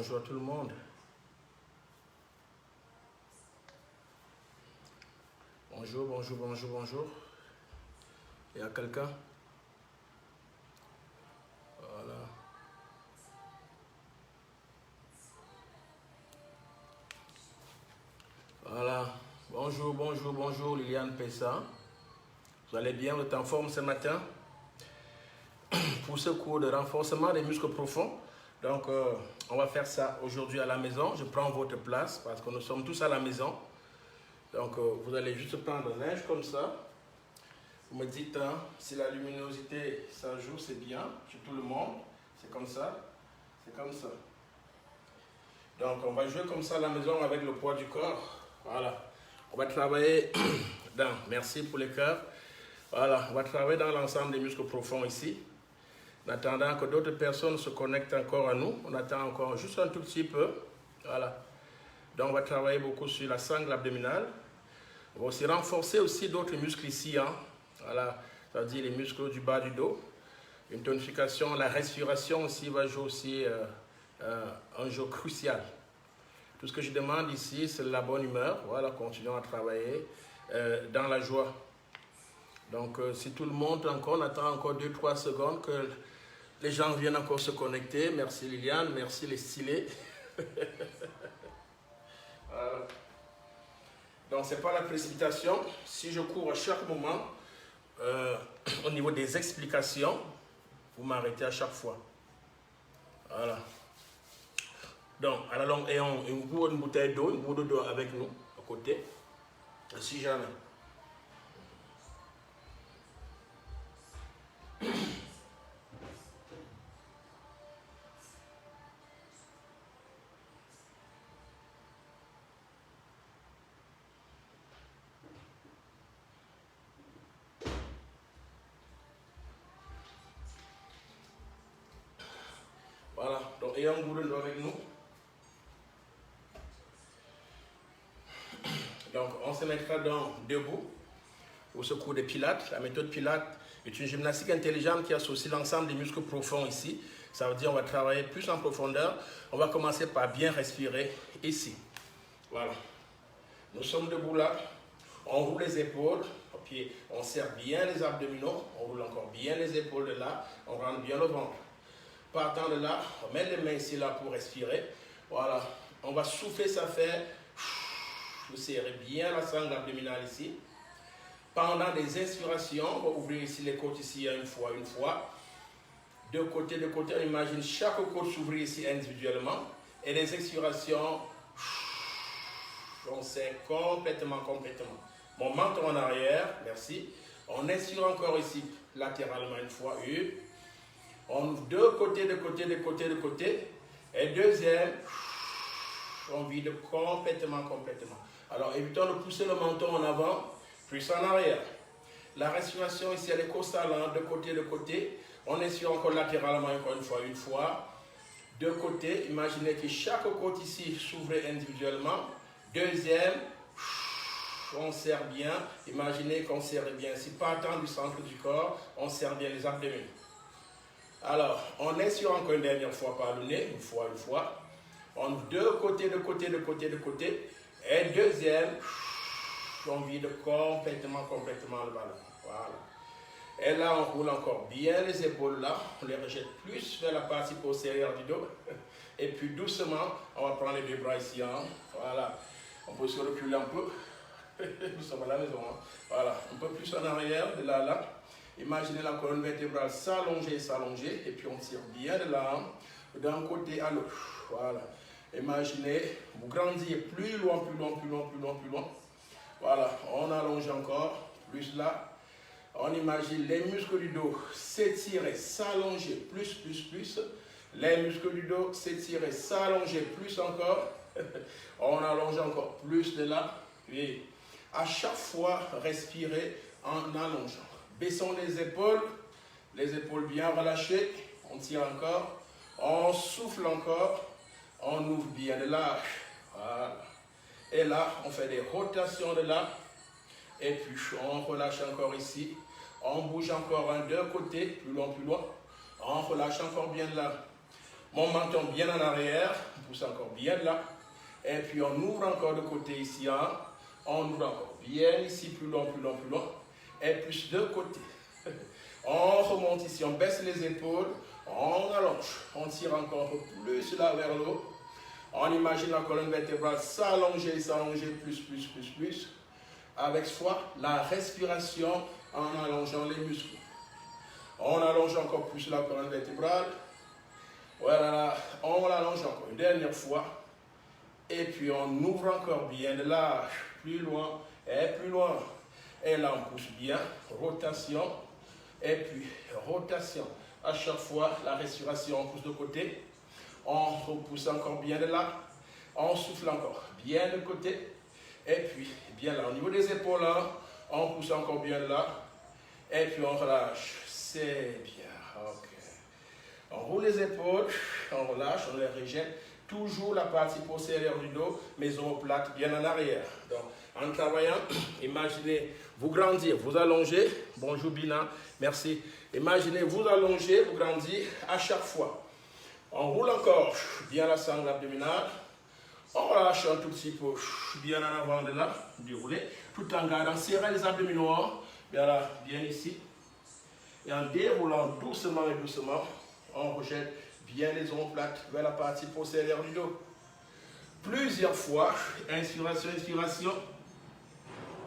Bonjour à tout le monde. Bonjour, bonjour, bonjour, bonjour. Il y a quelqu'un? Voilà. Voilà. Bonjour, bonjour, bonjour Liliane Pessa. Vous allez bien? Vous êtes en forme ce matin? Pour ce cours de renforcement des muscles profonds. Donc, on va faire ça aujourd'hui à la maison. Je prends votre place parce que nous sommes tous à la maison. Donc, vous allez juste prendre un linge comme ça. Vous me dites hein, si la luminosité, ça joue, c'est bien. Sur tout le monde, c'est comme ça. C'est comme ça. Donc, on va jouer comme ça à la maison avec le poids du corps. Voilà. On va travailler dans, merci pour les cœurs. Voilà, on va travailler dans l'ensemble des muscles profonds ici. En attendant que d'autres personnes se connectent encore à nous, on attend encore juste un tout petit peu. Voilà. Donc, on va travailler beaucoup sur la sangle abdominale. On va aussi renforcer aussi d'autres muscles ici. Hein. Voilà, c'est-à-dire les muscles du bas du dos. Une tonification, la respiration aussi va jouer aussi un jeu crucial. Tout ce que je demande ici, c'est la bonne humeur. Voilà, continuons à travailler dans la joie. Donc, si tout le monde encore, on attend encore 2-3 secondes que les gens viennent encore se connecter. Merci Liliane, merci les stylés. Voilà. Donc, ce n'est pas la précipitation. Si je cours à chaque moment, au niveau des explications, vous m'arrêtez à chaque fois. Voilà. Donc, à la longue, ayons une bouteille d'eau, une bouteille d'eau avec nous, à côté, si jamais. Voilà, donc ayons une bouteille d'eau avec nous. Donc, on se mettra debout pour ce cours de Pilates. La méthode Pilates est une gymnastique intelligente qui associe l'ensemble des muscles profonds ici. Ça veut dire qu'on va travailler plus en profondeur. On va commencer par bien respirer ici. Voilà. Nous sommes debout là. On roule les épaules. Puis on serre bien les abdominaux. On roule encore bien les épaules de là. On rentre bien le ventre. Partant de là, on met les mains ici là pour respirer. Voilà. On va souffler, ça fait... Vous serrez bien la sangle abdominale ici. Pendant des inspirations, on va ouvrir ici les côtes ici une fois. De côté, on imagine chaque côte s'ouvrir ici individuellement. Et les expirations, on serre complètement. Mon menton en arrière, merci. On inspire encore ici latéralement une fois. On ouvre de côté. Et deuxième, on vide complètement. Alors, évitons de pousser le menton en avant, plus en arrière. La respiration ici, elle est constante, de côté. On inspire encore latéralement, encore une fois. De côté, imaginez que chaque côte ici s'ouvre individuellement. Deuxième, on serre bien. Imaginez qu'on serre bien ici, partant du centre du corps, on serre bien les abdominaux. Alors, on inspire encore une dernière fois par le nez, une fois. On ouvre de côté. Et deuxième, on vide complètement le ballon. Voilà. Et là, on roule encore bien les épaules là. On les rejette plus vers la partie postérieure du dos. Et puis doucement, on va prendre les deux bras ici. Hein. Voilà. On peut se reculer un peu. Nous sommes à la maison. Hein. Voilà. Un peu plus en arrière, de là. Imaginez la colonne vertébrale s'allonger. Et puis on tire bien de là. D'un côté à l'autre. Voilà. Imaginez, vous grandir plus loin. Voilà, on allonge encore, plus là. On imagine les muscles du dos s'étirer, s'allonger, plus. Les muscles du dos s'étirer, s'allonger, plus encore. On allonge encore plus de là. Puis, à chaque fois, respirez en allongeant. Baissons les épaules bien relâchées. On tire encore, on souffle encore. On ouvre bien de là, voilà. Et là, on fait des rotations de là. Et puis, on relâche encore ici. On bouge encore un de côté, plus loin. On relâche encore bien de là. Mon menton bien en arrière, on pousse encore bien là. Et puis on ouvre encore de côté ici, hein. On ouvre encore bien ici, plus loin, plus loin, plus loin. Et plus de côté. On remonte ici, on baisse les épaules, on allonge, on tire encore un peu plus là vers le haut. On imagine la colonne vertébrale s'allonger, s'allonger, plus. Avec soit la respiration en allongeant les muscles. On allonge encore plus la colonne vertébrale. Voilà, on l'allonge encore une dernière fois. Et puis on ouvre encore bien de là, plus loin et plus loin. Et là on pousse bien, rotation. Et puis rotation. À chaque fois, la respiration, on pousse de côté. On repousse encore bien de là. On souffle encore bien de côté. Et puis bien là, au niveau des épaules, hein, on pousse encore bien de là. Et puis on relâche. C'est bien. Ok. On roule les épaules, on relâche, on les rejette. Toujours la partie postérieure du dos, mes omoplates bien en arrière. Donc, en travaillant, imaginez vous grandir, vous allongez. Bonjour Bina, merci. Imaginez vous allonger, vous grandir à chaque fois. On roule encore bien la sangle abdominale. On relâche un tout petit peu bien en avant de là, dérouler, tout en gardant serré les abdominaux, bien là, bien ici. Et en déroulant doucement et doucement, on rejette bien les omoplates vers la partie postérieure du dos. Plusieurs fois, inspiration, expiration,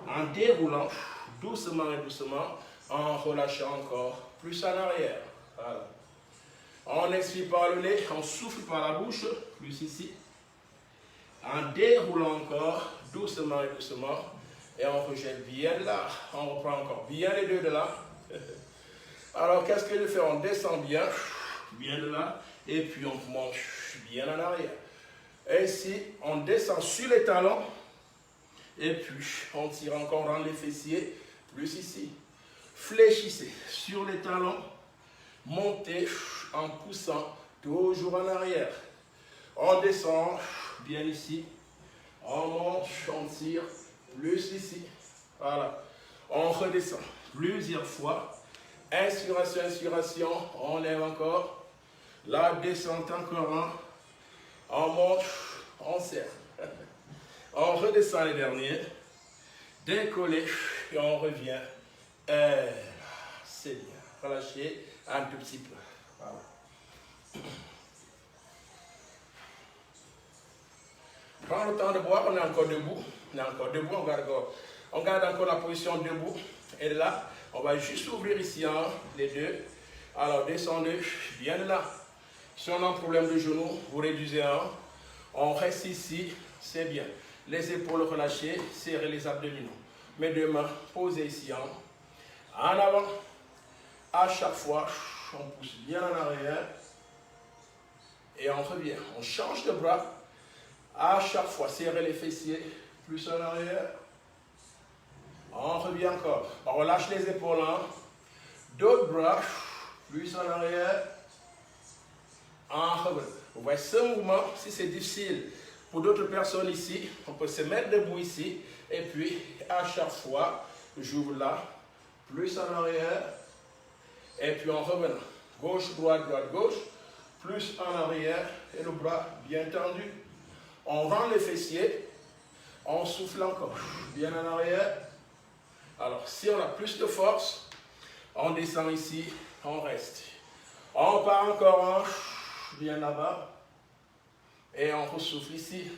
en déroulant doucement et doucement, en relâchant encore plus en arrière. Voilà. On expire par le nez, on souffle par la bouche, plus ici. En déroulant encore doucement et doucement, et on rejette bien de là. On reprend encore bien les deux de là. Alors, qu'est-ce que je fais? On descend bien de là, et puis on monte bien en arrière. Et ici, on descend sur les talons, et puis on tire encore dans les fessiers, plus ici. Fléchissez sur les talons, montez en poussant toujours en arrière. On descend bien ici, on monte, on tire, plus ici. Voilà, on redescend plusieurs fois. Inspiration, inspiration, on lève encore. La descente encore, on monte, on serre. On redescend les derniers. Décoller et on revient. C'est bien. Relâchez un tout petit peu. Voilà. Prends le temps de boire, on est encore debout. On est encore debout, on garde encore la position debout. Et là, on va juste ouvrir ici, hein, les deux. Alors, descendez bien de là. Si on a un problème de genou, vous réduisez un. On reste ici, c'est bien. Les épaules relâchées, serrez les abdominaux. Mes deux mains posées ici, hein. En avant. À chaque fois, on pousse bien en arrière. Et on revient. On change de bras. À chaque fois, serrez les fessiers, plus en arrière. On revient encore. On relâche les épaules. Hein. D'autres bras, plus en arrière. En revenant. Vous voyez ce mouvement, si c'est difficile pour d'autres personnes ici, on peut se mettre debout ici. Et puis, à chaque fois, j'ouvre là, plus en arrière. Et puis en revenant. Gauche, droite, droite, gauche. Plus en arrière. Et le bras bien tendu. On rend les fessiers. On souffle encore. Bien en arrière. Alors, si on a plus de force, on descend ici, on reste. On part encore bien là-bas. Et on ressouffle ici.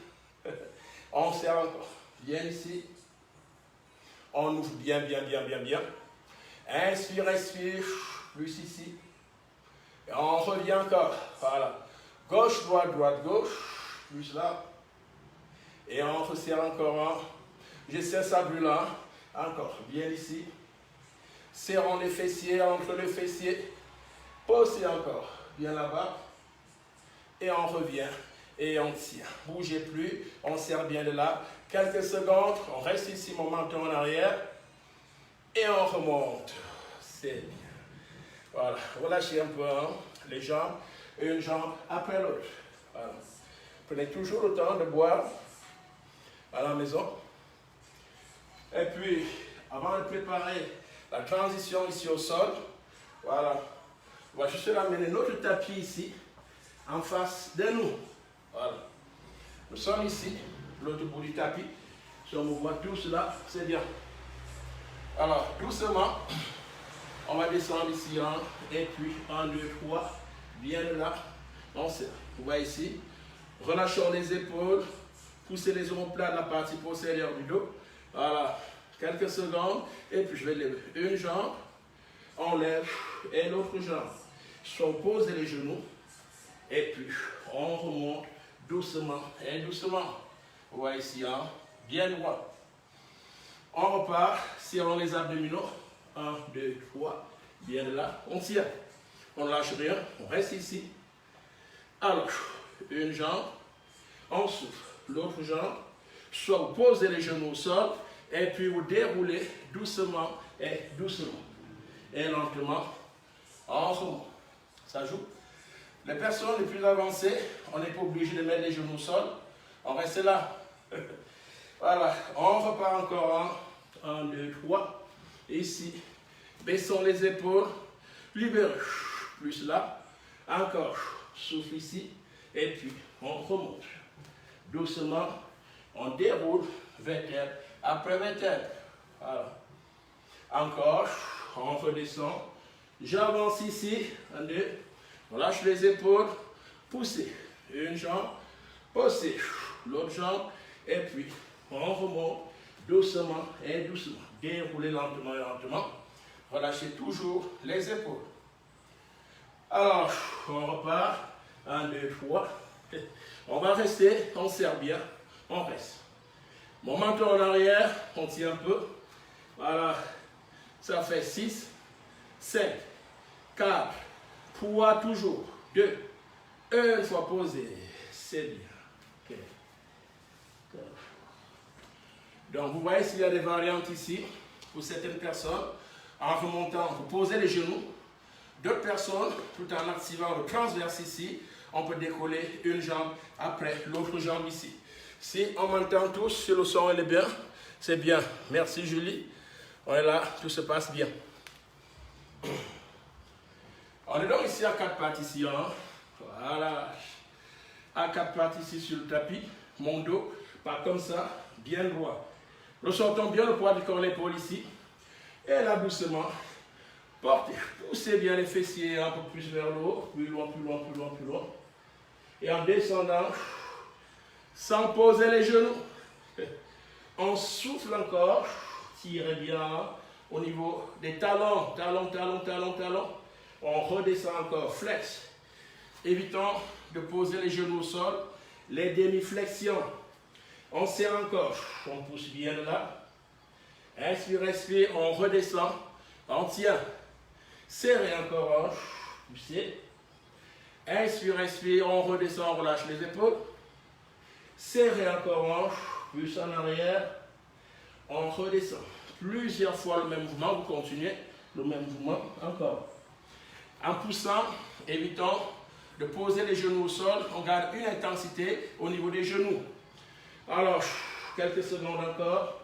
On serre encore. Bien ici. On ouvre bien, bien, bien, bien, bien. Inspire, expire. Plus ici. Et on revient encore. Voilà. Gauche, droite, droite, gauche. Plus là. Et on resserre encore. J'essaie ça plus là. Encore, bien ici. Serrons les fessiers, entre les fessiers. Posez encore, bien là-bas. Et on revient. Et on tire. Bougez plus. On serre bien de là. Quelques secondes. On reste ici, mon menton en arrière. Et on remonte. C'est bien. Voilà. Relâchez un peu les jambes. Une jambe après l'autre. Voilà. Prenez toujours le temps de boire à la maison. Et puis, avant de préparer la transition ici au sol, voilà, on va juste amener notre tapis ici. en face de nous. Voilà. Nous sommes ici, l'autre bout du tapis. Si on me voit tous là, c'est bien. Alors, doucement, on va descendre ici, et puis 1, 2, 3, bien là, on serre. Vous voyez ici, relâchons les épaules, poussez les omoplates, la partie postérieure du dos. Voilà, quelques secondes, et puis je vais lever une jambe, on lève, et l'autre jambe. On pose les genoux, et puis on remonte doucement et doucement. Vous voyez ici, bien droit. On repart, serrons les abdominaux. 1, 2, 3, bien là, on tient. On ne lâche rien, on reste ici. Alors, une jambe, on souffle. L'autre jambe, soit vous posez les genoux au sol, et puis vous déroulez doucement et doucement. Et lentement, on remonte. Ça joue. Les personnes les plus avancées, on n'est pas obligé de mettre les genoux au sol. On reste là. Voilà, on repart encore. 1, 2, 3. Ici, baissons les épaules, libérez, plus là, encore, souffle ici, et puis on remonte. Doucement, on déroule, vertèbre après vertèbre. Voilà. Encore, on redescend, j'avance ici, 1, 2, on lâche les épaules, poussez, une jambe, poussez, l'autre jambe, et puis on remonte. Doucement et doucement. Déroulez lentement et lentement. Relâchez toujours les épaules. Alors, on repart. 1, 2, 3. On va rester, on serre bien. On reste. Mon menton en arrière, on tient un peu. Voilà. Ça fait 6, 5, 4, 3 toujours. 2, 1 fois posé. C'est bien. Okay. Donc, vous voyez s'il y a des variantes ici, pour certaines personnes, en remontant, vous posez les genoux. D'autres personnes, tout en activant le transverse ici, on peut décoller une jambe après l'autre jambe ici. Si on m'entend tous, si le son est bien, c'est bien. Merci Julie. On est là, tout se passe bien. On est donc ici à 4 pattes ici. Voilà. À 4 pattes ici sur le tapis. Mon dos, pas comme ça, bien droit. Ressentons bien le poids du corps, l'épaule ici. Et là, doucement, portez, poussez bien les fessiers un peu plus vers le haut, plus loin, plus loin, plus loin, plus loin. Et en descendant, sans poser les genoux, on souffle encore, tirez bien au niveau des talons, talons, talons, talons, talons. On redescend encore, flex. Évitons de poser les genoux au sol, les demi-flexions. On serre encore, on pousse bien là. Inspire, respire, on redescend, on tient. Serrez encore, poussez. Inspire, respire, on redescend, on relâche les épaules. Serrez encore, plus en arrière, on redescend. Plusieurs fois le même mouvement, vous continuez le même mouvement encore. En poussant, évitons de poser les genoux au sol, on garde une intensité au niveau des genoux. Alors, quelques secondes encore.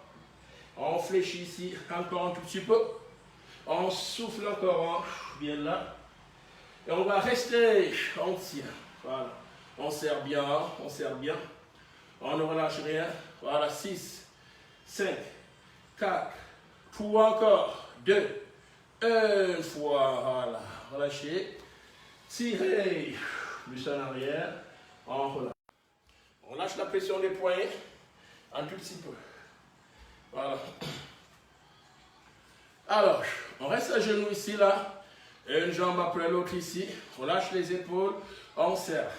On fléchit ici encore un tout petit peu. On souffle encore, bien là. Et on va rester, on tient. Voilà. On serre bien, on serre bien. On ne relâche rien. Voilà, 6, 5, 4, 3 encore, 2, 1 fois. Voilà, relâchez. Tirez, plus en arrière. On relâche. On lâche la pression des poignets un tout petit peu. Voilà. Alors, on reste à genoux ici, là. Une jambe après l'autre ici. On lâche les épaules. On serre.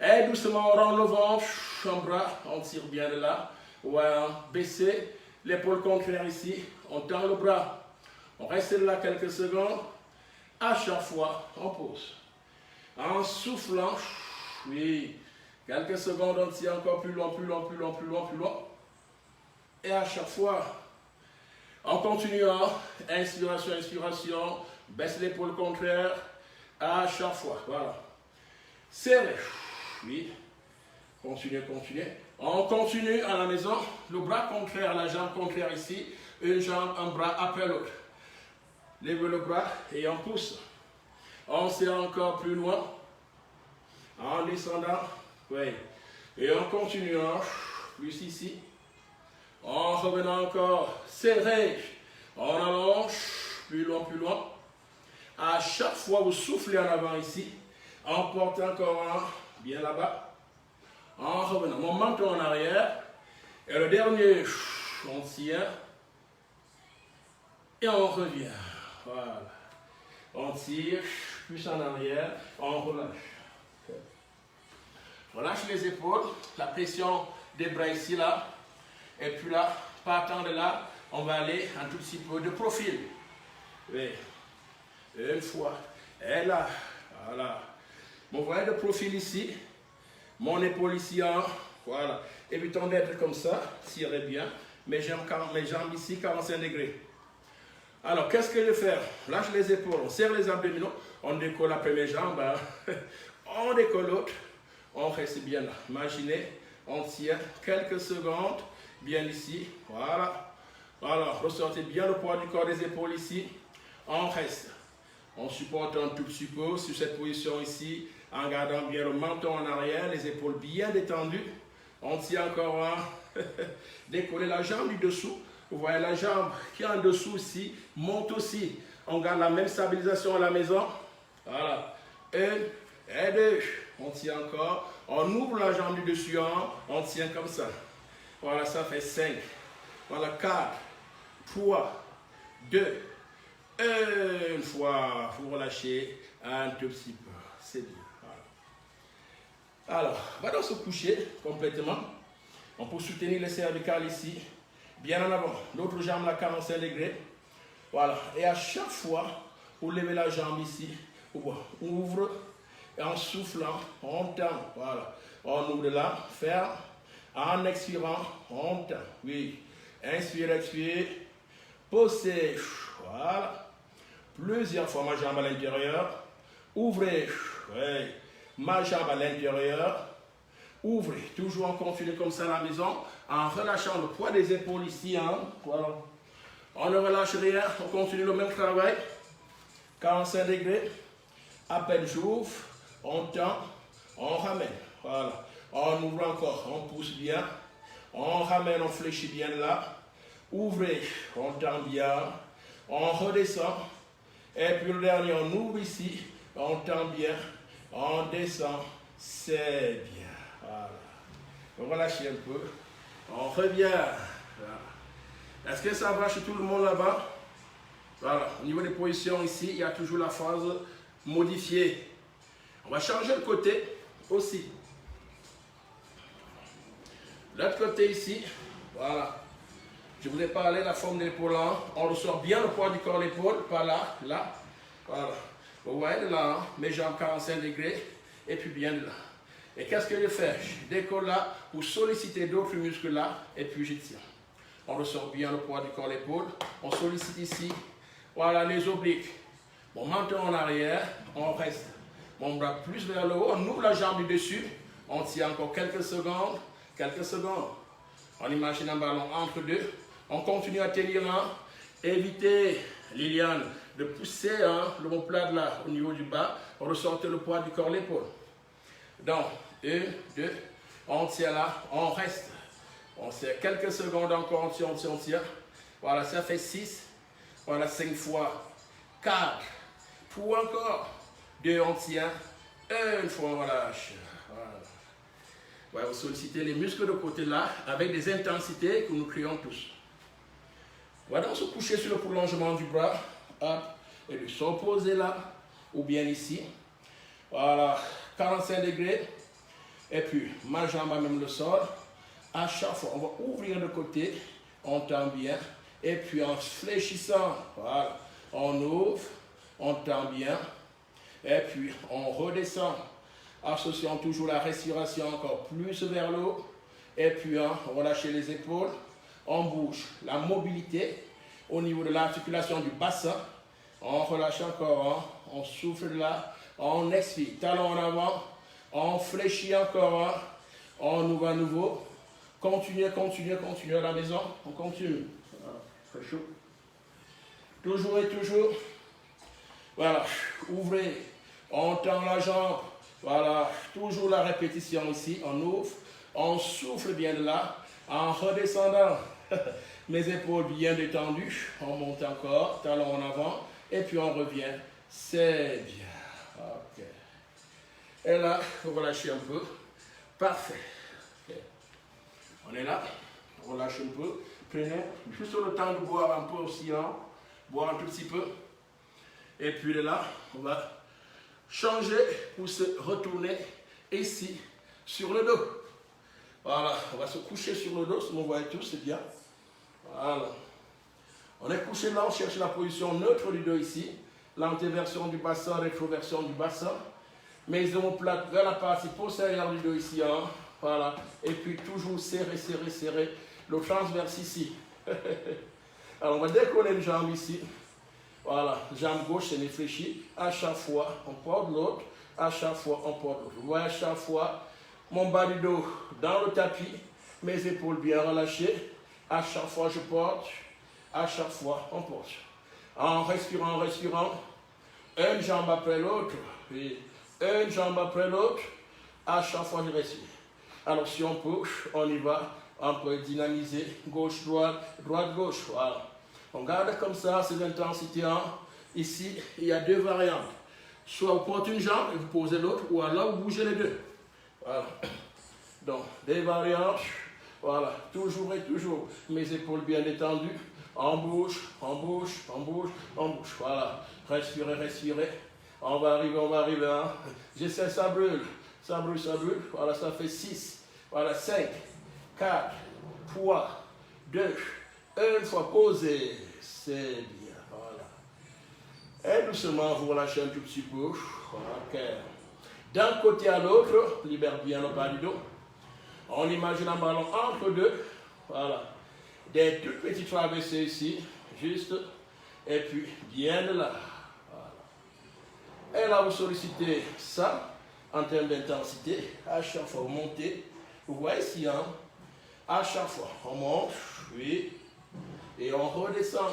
Et doucement, on rend le ventre. Un bras. On tire bien de là. Ouais, baissez l'épaule contraire ici. On tend le bras. On reste là quelques secondes. À chaque fois, on pose. En soufflant. Oui. Quelques secondes, on tire encore plus loin, plus loin, plus loin, plus loin, plus loin. Et à chaque fois, en continuant, inspiration, inspiration, baisse l'épaule contraire, à chaque fois, voilà. Serrez, oui, continuez, continuez. On continue à la maison, le bras contraire, la jambe contraire ici, une jambe, un bras après l'autre. Levez le bras et on pousse. On serre encore plus loin. en descendant, oui, et en continuant, plus ici, en revenant encore, serré, on allonge, plus loin, à chaque fois vous soufflez en avant ici, en portant encore bien là-bas, en revenant, mon menton en arrière, et le dernier, on tient, et on revient, voilà, on tire, plus en arrière, on relâche. Relâche les épaules, la pression des bras ici, là. Et puis là, partant de là, on va aller un tout petit peu de profil. Oui. Une fois. Et là, voilà. Mon voyez de profil ici. Mon épaule ici, voilà. Évitons d'être comme ça, tirez bien. Mes jambes ici, 45 degrés. Alors, qu'est-ce que je vais faire? Lâche les épaules, on serre les abdominaux, on décolle la première jambe, on décolle l'autre. On reste bien là. Imaginez, on tient quelques secondes, bien ici. Voilà. Voilà. Ressortez bien le poids du corps des épaules ici. On reste. On supporte un tout petit peu sur cette position ici, en gardant bien le menton en arrière, les épaules bien détendues. On tient encore un. Décoller la jambe du dessous. Vous voyez la jambe qui est en dessous ici, monte aussi. On garde la même stabilisation à la maison. Voilà. Une et deux. On tient encore, on ouvre la jambe du dessus, on tient comme ça. Voilà, ça fait 5. Voilà, 4, 3, 2, 1 fois. Vous relâchez un tout petit peu. C'est bien. Voilà. Alors, on va donc se coucher complètement. On peut soutenir le cervical ici, bien en avant. L'autre jambe à 45 degrés. Voilà. Et à chaque fois, vous levez la jambe ici, on ouvre. Et en soufflant, on tend, voilà. On ouvre là, ferme. En expirant, on tend. Oui. Inspire, expire. Posez. Voilà. Plusieurs fois ma jambe à l'intérieur. Ouvrez. Oui. Ma jambe à l'intérieur. Ouvrez. Toujours on continue comme ça à la maison. En relâchant le poids des épaules ici. Voilà. On ne relâche rien. On continue le même travail. 45 degrés. À peine j'ouvre. On tend, on ramène, voilà. On ouvre encore, on pousse bien. On ramène, on fléchit bien là. Ouvrez, on tend bien. On redescend. Et puis le dernier, on ouvre ici. On tend bien. On descend. C'est bien. Voilà. On relâche un peu. On revient. Voilà. Est-ce que ça va chez tout le monde là-bas? Voilà. Au niveau des positions ici, il y a toujours la phase modifiée. On va changer le côté aussi. L'autre côté ici, voilà. Je vous ai parlé de la forme de l'épaule. On ressort bien le poids du corps de l'épaule, par là, là. Voilà. Vous voyez de là, mes jambes 45 degrés, et puis bien de là. Et qu'est-ce que je fais? Je décolle là, pour solliciter d'autres muscles là, et puis je tiens. On ressort bien le poids du corps de l'épaule. On sollicite ici, voilà, les obliques. Mon menton en arrière, on reste. Mon bras plus vers le haut, on ouvre la jambe du dessus, on tient encore quelques secondes. On imagine un ballon entre deux, on continue à tenir là, évitez, Liliane, de pousser l'omoplate là au niveau du bas, on ressort le poids du corps, l'épaule. Donc, 1, 2, on tient là, on reste. On tient quelques secondes encore, on tient. Voilà, ça fait 6, voilà 5 fois, 4, pour encore. 2, on tient. 1 fois, on relâche. Voilà. Ouais, vous sollicitez les muscles de côté là avec des intensités que nous créons tous. Voilà, on se coucher sur le prolongement du bras. Hop, et de s'opposer là, ou bien ici. Voilà, 45 degrés. Et puis, ma jambe à même le sol. À chaque fois, on va ouvrir de côté. On tend bien. Et puis, en fléchissant, voilà, on ouvre, on tend bien. Et puis, on redescend, associant toujours la respiration encore plus vers le haut. Et puis, on relâche les épaules. On bouge la mobilité au niveau de l'articulation du bassin. On relâche encore, on souffle là. On expire, talon en avant. On fléchit encore, on ouvre à nouveau. Continuez à la maison. On continue. Très chaud. Toujours et toujours. Voilà, ouvrez. On tend la jambe Voilà, toujours la répétition ici. On ouvre, on souffle bien de là, en redescendant. Mes épaules bien détendues. On monte encore, talons en avant. Et puis on revient. C'est bien. Ok. Et là, vous relâchez un peu. Parfait. Okay. On est là. On relâche un peu. Prenez juste le temps de boire un peu aussi. Hein. Boire un tout petit peu. Et puis de là, on va changer pour se retourner ici sur le dos. Voilà, on va se coucher sur le dos, si vous voyez tout, c'est bien. Voilà. On est couché là, on cherche la position neutre du dos ici. L'antéversion du bassin, rétroversion du bassin. Mes omoplates vers la partie postérieure du dos ici. Hein. Voilà. Et puis toujours serrer, serrer, serrer. Le transverse ici. Alors on va décoller les jambes ici. Voilà, jambe gauche, c'est réfléchi. À chaque fois, on porte l'autre. À chaque fois, on porte l'autre. Vous voyez, à chaque fois, mon bas du dos dans le tapis. Mes épaules bien relâchées. À chaque fois, je porte. À chaque fois, on porte. En respirant, en respirant. Une jambe après l'autre. Puis une jambe après l'autre. À chaque fois, je respire. Alors, si on push, on y va. On peut dynamiser. Gauche, droite, droite, gauche. Voilà. On garde comme ça ces intensités. Ici, il y a deux variantes. Soit vous portez une jambe et vous posez l'autre, ou alors vous bougez les deux. Voilà. Donc, des variantes. Voilà. Toujours et toujours. Mes épaules bien détendues. On bouge, on bouge, on bouge, on bouge. Voilà. Respirez, respirez. On va arriver, on va arriver. Hein. J'essaie, ça brûle. Ça brûle, ça brûle. Voilà, ça fait 6. Voilà, 5, 4, 3, 2, une fois posé, c'est bien, voilà. Et doucement, vous relâchez un tout petit peu. Ok. D'un côté à l'autre, libère bien le bas du dos. On imagine un ballon entre deux. Voilà. Des toutes petites traversées ici, juste. Et puis, bien de là. Voilà. Et là, vous sollicitez ça en termes d'intensité. À chaque fois, vous montez. Vous voyez ici, hein? À chaque fois, on monte, oui. Et on redescend,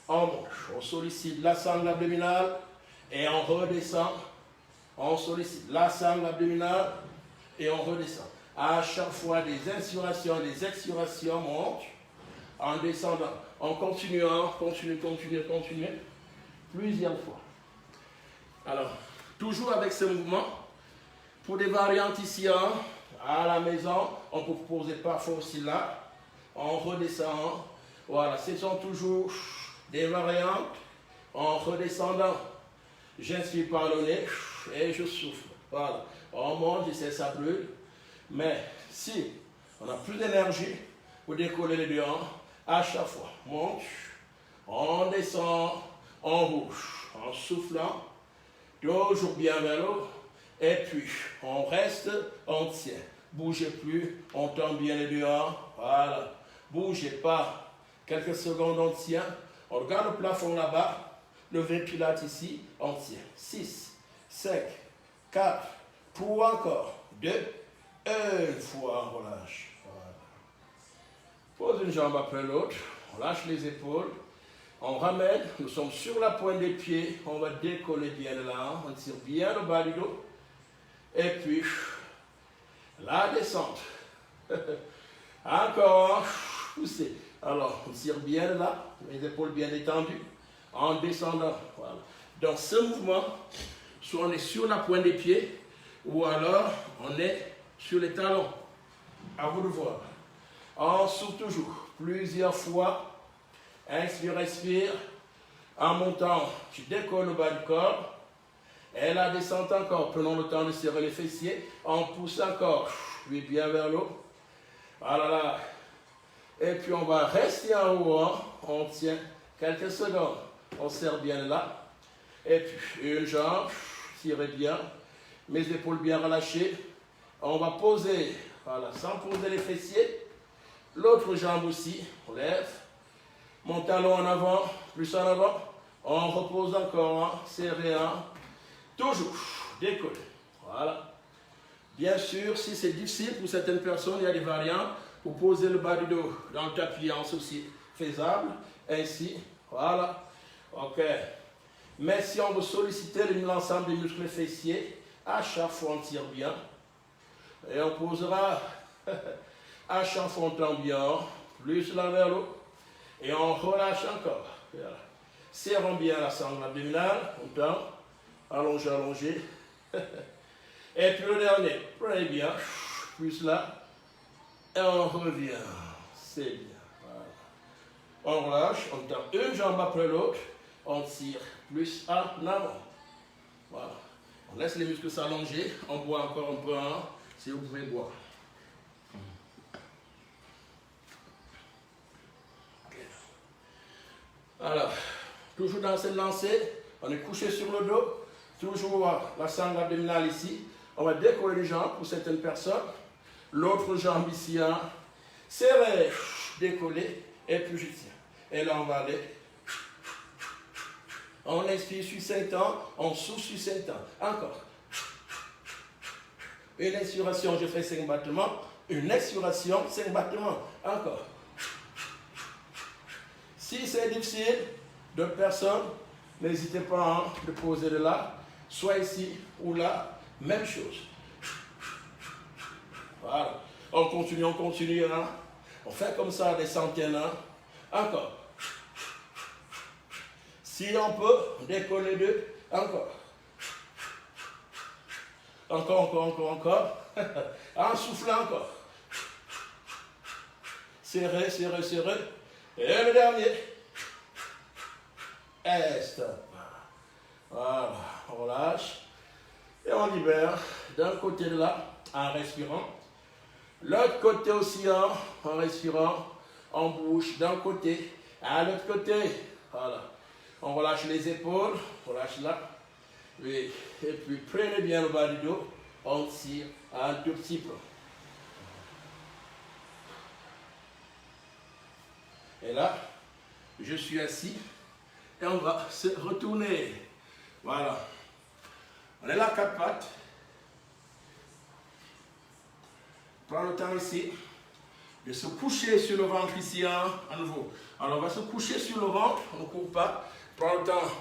on monte, on sollicite la sangle abdominale et on redescend, on sollicite la sangle abdominale et on redescend. À chaque fois des inspirations, des expirations montent en descendant, en continuant, continuer, plusieurs fois. Alors, toujours avec ce mouvement, pour des variantes ici, hein, à la maison, on peut poser parfois aussi là, on redescend. Voilà, ce sont toujours des variantes en redescendant. J'inspire par le nez et je souffle. Voilà, on monte, je sais, ça brûle. Mais si on a plus d'énergie pour décoller les deux, à chaque fois, on monte, on descend, on bouge, en soufflant, toujours bien vers l'eau. Et puis, on reste, on tient. Bougez plus, on tend bien les deux. Voilà, bougez pas. Quelques secondes, on tient. On regarde le plafond là-bas. Le pilates ici, on tient. 6, 5, 4, 3 encore. 2, une fois, on relâche. Voilà. Pose une jambe après l'autre. On lâche les épaules. On ramène. Nous sommes sur la pointe des pieds. On va décoller bien de là. On tire bien le bas du dos. Et puis, la descente. Encore. Poussez. Alors, on tire bien de là, les épaules bien détendues, en descendant. Voilà. Dans ce mouvement, soit on est sur la pointe des pieds, ou alors on est sur les talons. À vous de voir. On souffle toujours, plusieurs fois. Inspire, expire. En montant, tu décolles le bas du corps. Et la descente encore. Prenons le temps de serrer les fessiers. On pousse encore. Puis bien vers l'eau. Voilà là. Et puis on va rester en haut, hein. On tient quelques secondes. On serre bien là. Et puis une jambe, tirez bien. Mes épaules bien relâchées. On va poser, voilà, sans poser les fessiers. L'autre jambe aussi, on lève. Mon talon en avant, plus en avant. On repose encore, hein. Serré, hein. Toujours, décoller. Voilà. Bien sûr, si c'est difficile pour certaines personnes, il y a des variantes. Pour poser le bas du dos dans le tapis, en aussi faisable. Ainsi, voilà. Ok. Mais si on veut solliciter l'ensemble des muscles fessiers, À chaque fois, on tire bien. Et on posera. À chaque fois, on tend bien. Plus l'un vers l'autre. Et on relâche encore. Voilà. Serrons bien la sangle abdominale. On tend. Allongez, allongez. Et puis le dernier. Prenez bien. Plus là. Et on revient. C'est bien. Voilà. On relâche. On tend une jambe après l'autre. On tire plus en avant. Voilà. On laisse les muscles s'allonger. On boit encore un peu. Hein, si vous pouvez boire. Alors, toujours dans cette lancée, on est couché sur le dos. Toujours la sangle abdominale ici. On va décoller les jambes pour certaines personnes. L'autre jambe ici, hein, serré, décoller, et puis je tiens. Et là, on va aller. On inspire sur 5 temps, on souffle sur 5 temps. Encore. Une inspiration, je fais 5 battements. Une expiration, 5 battements. Encore. Si c'est difficile, d'autres personnes, n'hésitez pas à de poser de là, soit ici ou là, même chose. Voilà. On continue, hein. On fait comme ça des centaines. Hein. Encore. Si on peut, décoller deux. Encore. Encore. En soufflant encore. Serré. Et le dernier. Et stop. Voilà. On relâche. Et on libère d'un côté de là, en respirant. L'autre côté aussi, en respirant. On bouge d'un côté à l'autre côté. Voilà. On relâche les épaules. Relâche là. Oui. Et puis prenez bien le bas du dos. On tire un tout petit peu. Et là, je suis assis. Et on va se retourner. Voilà. On est là à 4 pattes. Prends le temps ici de se coucher sur le ventre ici à nouveau. Alors on va se coucher sur le ventre. On ne court pas. Prends le temps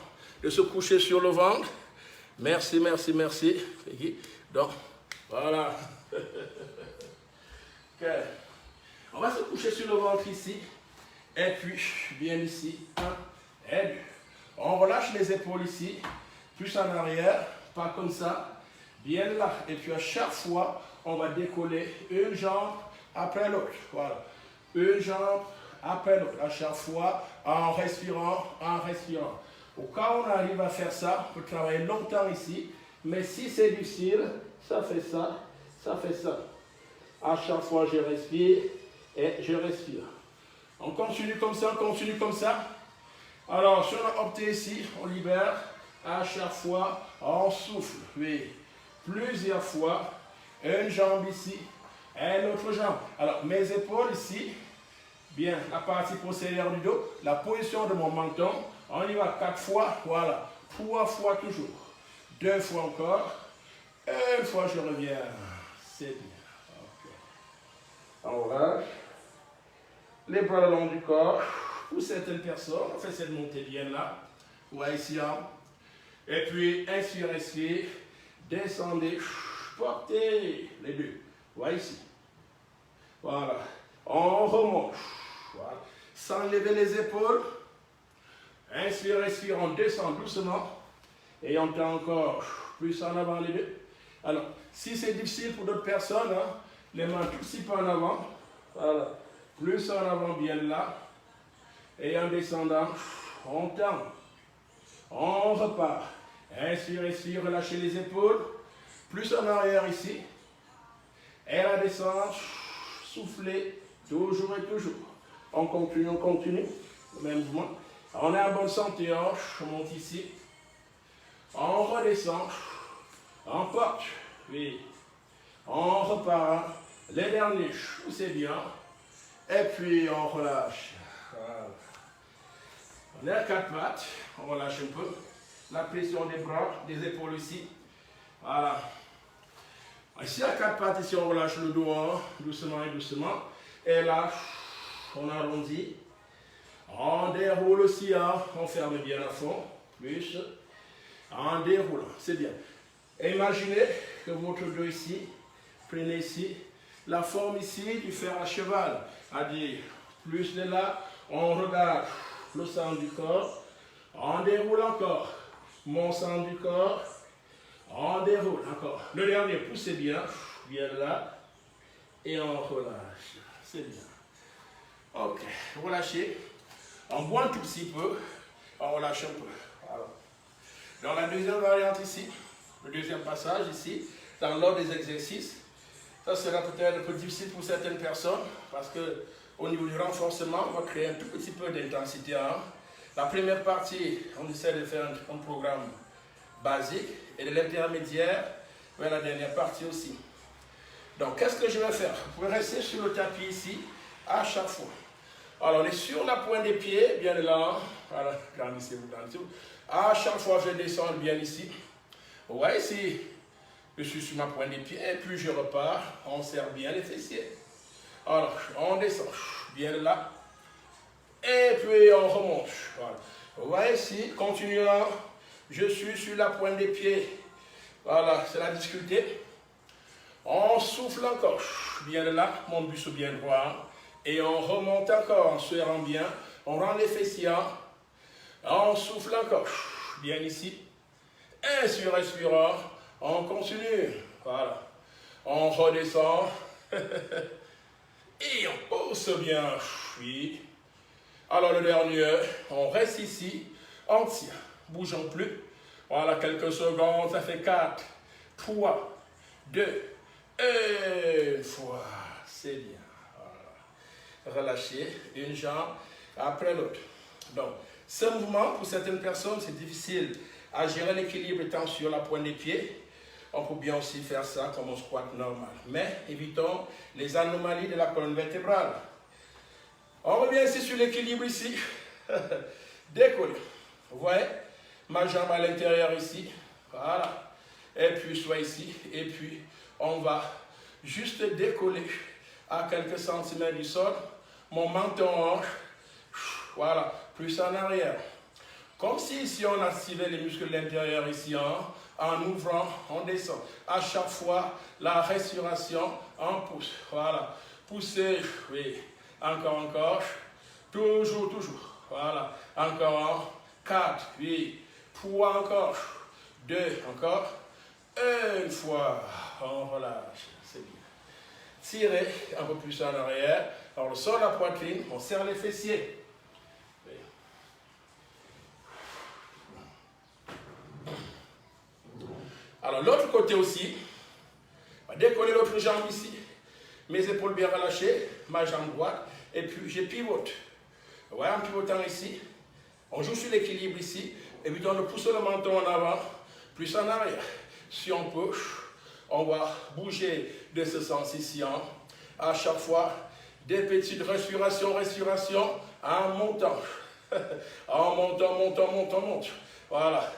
de se coucher sur le ventre. Merci. Donc, voilà. Okay. On va se coucher sur le ventre ici. Et puis, bien ici. 1 et 2. On relâche les épaules ici. Plus en arrière. Pas comme ça. Bien là. Et puis, à chaque fois, on va décoller une jambe après l'autre. Voilà. Une jambe après l'autre. À chaque fois, en respirant. Au cas où on arrive à faire ça, on peut travailler longtemps ici. Mais si c'est difficile, ça fait ça. À chaque fois, je respire et je respire. On continue comme ça. Alors, si on a opté ici, on libère. À chaque fois, on souffle. Oui. Plusieurs fois. Une jambe ici et l'autre jambe. Alors, mes épaules ici. Bien, la partie postérieure du dos. La position de mon menton. On y va 4 fois. Voilà. 3 fois toujours. 2 fois encore. 1 fois, je reviens. C'est bien. Okay. On relâche. Les bras le long du corps. Pour certaines personnes, on fait cette montée bien là. Ouais, ici. Et puis, inspire. Descendez. Portez les deux. Ouais, ici. Voilà. On remonte. Voilà. Sans lever les épaules. Inspire, on descend doucement. Et on tend encore plus en avant les deux. Alors, si c'est difficile pour d'autres personnes, les mains tout petit peu en avant. Voilà. Plus en avant, bien là. Et en descendant, on tend. On repart. Inspire, relâchez les épaules. Plus en arrière ici. Et la descente. Soufflez. Toujours et toujours. On continue. Le même mouvement. On est en bonne santé. On monte ici. On redescend. On porte. Oui. On repart. Les derniers. C'est bien. Et puis on relâche. Voilà. On est à 4 pattes. On relâche un peu. La pression des bras, des épaules ici. Voilà. Ici à 4 pattes, ici on relâche le dos doucement. Et là, on arrondit. On déroule aussi, on ferme bien à fond. Plus. En déroulant, c'est bien. Et imaginez que votre dos ici, prenez ici, la forme ici du fer à cheval. C'est-à-dire, plus de là, on regarde le centre du corps, on déroule encore, mon centre du corps, on déroule encore. Le dernier, poussez bien, bien là, et on relâche. C'est bien. Ok, relâchez. On boit un tout petit peu, on relâche un peu. Voilà. Dans la deuxième variante ici, le deuxième passage ici, dans l'ordre des exercices, ça sera peut-être un peu difficile pour certaines personnes parce que au niveau du renforcement, on va créer un tout petit peu d'intensité. La première partie, on essaie de faire un programme basique et de l'intermédiaire vers la dernière partie aussi. Donc, qu'est-ce que je vais faire? Vous pouvez rester sur le tapis ici à chaque fois. Alors, on est sur la pointe des pieds, bien là. Voilà, grandissez-vous, grandissez-vous. À chaque fois, je descends bien ici. Vous voyez ici, je suis sur ma pointe des pieds, et puis je repars, on serre bien les fessiers. Alors, on descend, bien là, et puis on remonte. Voilà. Vous voyez ici, continuant, je suis sur la pointe des pieds. Voilà, c'est la difficulté. On souffle encore, bien là, mon buste bien droit, et on remonte encore en serrant bien, on rend les fessiers, on souffle encore, bien ici. Inspire, expirant, on continue, voilà, on redescend, et on pousse bien, oui. Alors le dernier, on reste ici, on tire, bougeons plus, voilà, quelques secondes, ça fait 4, 3, 2, 1 fois, c'est bien, voilà. Relâchez une jambe après l'autre. Donc, ce mouvement, pour certaines personnes, c'est difficile à gérer l'équilibre étant sur la pointe des pieds. On peut bien aussi faire ça comme un squat normal. Mais évitons les anomalies de la colonne vertébrale. On revient ici sur l'équilibre ici. Décoller. Vous voyez, ma jambe à l'intérieur ici. Voilà. Et puis soit ici. Et puis on va juste décoller à quelques centimètres du sol. Mon menton, voilà, plus en arrière. Comme si ici on activait les muscles de l'intérieur ici, en ouvrant, on descend. À chaque fois, la respiration, on pousse. Voilà. Poussez, oui. Encore. Toujours. Voilà. Encore. 4, oui. 3 encore. 2, encore. 1 fois. On relâche. C'est bien. Tirez un peu plus en arrière. Alors, on sort la poitrine, on serre les fessiers. Alors, l'autre côté aussi, on va décoller l'autre jambe ici, mes épaules bien relâchées, ma jambe droite, et puis je pivote. Vous voyez, en pivotant ici, on joue sur l'équilibre ici, et puis on pousse le menton en avant, plus en arrière. Si on peut, on va bouger de ce sens ici, à chaque fois, des petites respirations, en montant. En montant. Voilà.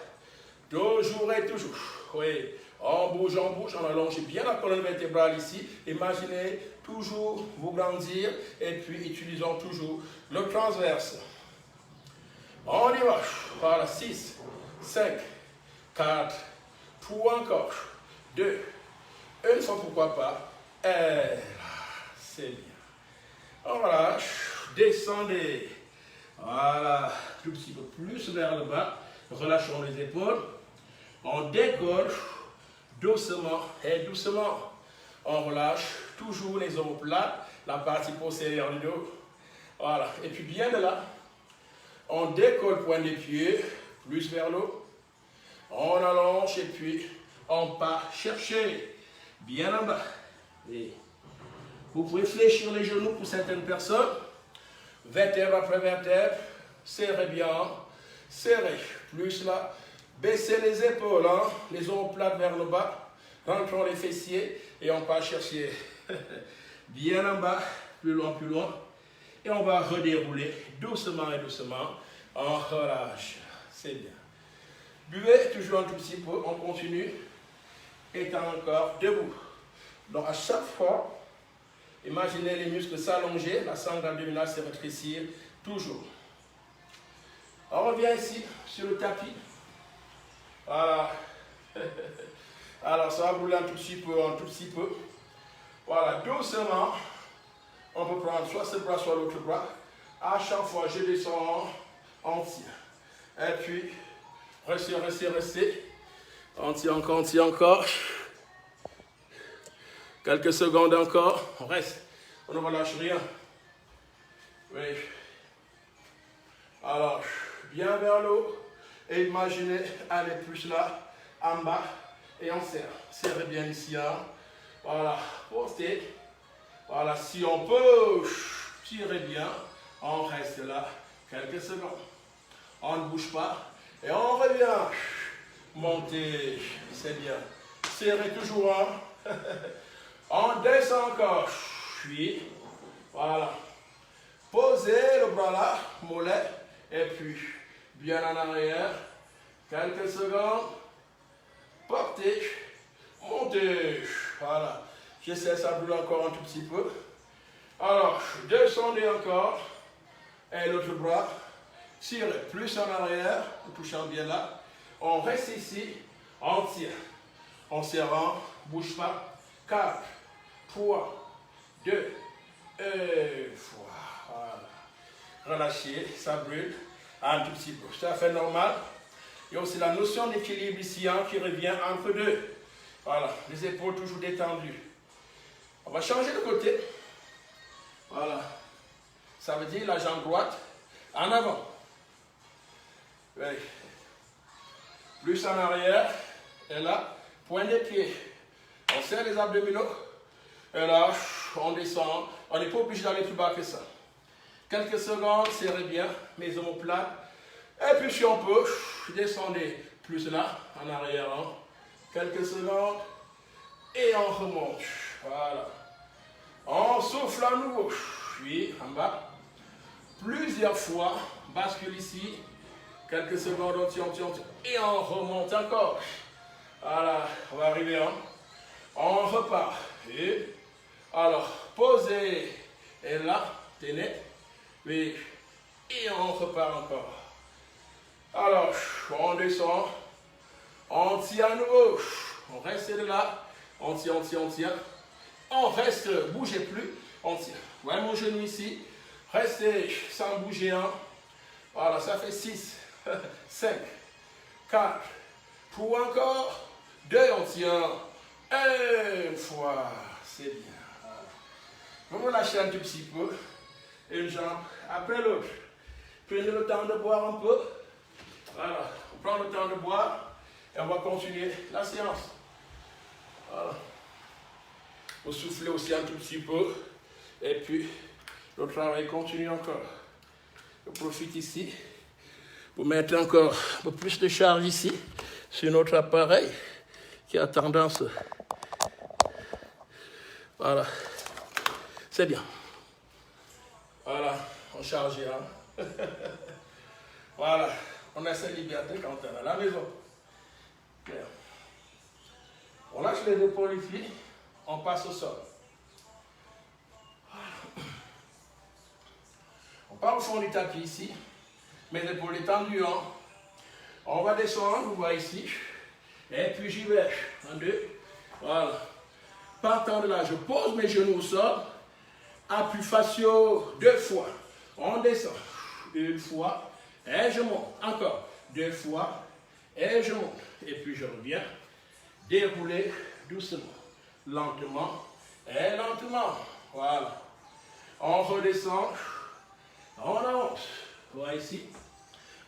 Toujours et toujours. Oui, on bouge, on allonge bien la colonne vertébrale ici. Imaginez toujours vous grandir et puis utilisons toujours le transverse. On y va. Voilà, 6, 5, 4, 3 encore, 2, 1 fois pourquoi pas. Et c'est bien. On relâche, descendez. Voilà, tout petit peu plus vers le bas. Relâchons les épaules. On décolle doucement et doucement. On relâche toujours les omoplates, la partie postérieure du dos. Voilà. Et puis bien de là, on décolle point des pieds, plus vers l'eau. On allonge et puis on part chercher bien en bas. Et vous pouvez fléchir les genoux pour certaines personnes. Vertèbre après vertèbre. Serrez bien. Serrez. Plus là. Baissez les épaules, les omoplates vers le bas. Rentrons les fessiers et on part chercher bien en bas, plus loin. Et on va redérouler doucement et doucement. On relâche. C'est bien. Buvez toujours un tout petit peu. On continue. Étant encore debout. Donc à chaque fois, imaginez les muscles s'allonger, la sangle abdominale se rétrécir toujours. On revient ici sur le tapis. Voilà. Alors, ça va brûler un tout petit peu, un tout petit peu. Voilà, doucement. On peut prendre soit ce bras, soit l'autre bras. À chaque fois, je descends, on tire. Et puis, restez, restez, restez. On tire encore, on tire encore. Quelques secondes encore. On reste. On ne relâche rien. Oui. Alors, bien vers l'eau. Et imaginez aller plus là, en bas. Et on serre. Serrez bien ici. Hein. Voilà. Postez. Voilà. Si on peut tirer bien, on reste là quelques secondes. On ne bouge pas. Et on revient. Montez. C'est bien. Serrez toujours. Hein. On descend encore. Puis, voilà. Posez le bras là, mollet. Et puis, bien en arrière. Quelques secondes. Portez. Montez. Voilà. J'essaie ça brûle encore un tout petit peu. Alors, descendez encore. Et l'autre bras. Tirez plus en arrière. En touchant bien là. On reste ici. On tire. En serrant. Bouge pas. 4, 3, 2, 1 fois. Voilà. Relâchez, ça brûle un tout petit peu. C'est tout à fait normal. Il y a aussi la notion d'équilibre ici hein, qui revient entre deux. Voilà, les épaules toujours détendues. On va changer de côté. Voilà. Ça veut dire la jambe droite en avant. Oui. Plus en arrière. Et là, point des pieds. On serre les abdominaux. Et là, on descend. On n'est pas obligé d'aller plus bas que ça. Quelques secondes, serrez bien mes omoplates. Et puis si on peut, descendez plus là, en arrière. Hein. Quelques secondes. Et on remonte. Voilà. On souffle à nouveau. Puis en bas. Plusieurs fois. Bascule ici. Quelques secondes, on tire. Et on remonte encore. Voilà. On va arriver. Hein. On repart. Et alors, posez. Et là, tenez. Oui. Et on repart encore. Alors, on descend. On tire à nouveau. On reste là. On tire. On reste, bougez plus. On tire. Voilà mon genou ici. Restez sans bouger. Hein. Voilà, ça fait 6, 5, 4, 3 encore. 2, on tient. Une fois. C'est bien. Vous me lâchez un tout petit peu. Une jambe après l'autre. Prenez le temps de boire un peu. Voilà. On prend le temps de boire. Et on va continuer la séance. Voilà. Vous soufflez aussi un tout petit peu. Et puis, le travail continue encore. Je profite ici pour mettre encore un peu plus de charge ici sur notre appareil qui a tendance. Voilà. C'est bien. Voilà. On charge. Hein. Voilà. On a cette liberté quand on est à la maison. Bien. On lâche les épaules ici. On passe au sol. On part au fond du tapis ici. Mes épaules étendues. Hein. On va descendre, vous voyez ici. Et puis j'y vais. 1, 2. Voilà. Partant de là, je pose mes genoux au sol. Appui faciaux 2 fois. On descend. 1 fois. Et je monte. Encore. 2 fois. Et je monte. Et puis je reviens. Dérouler doucement. Lentement. Et lentement. Voilà. On redescend. On avance. Voilà ici.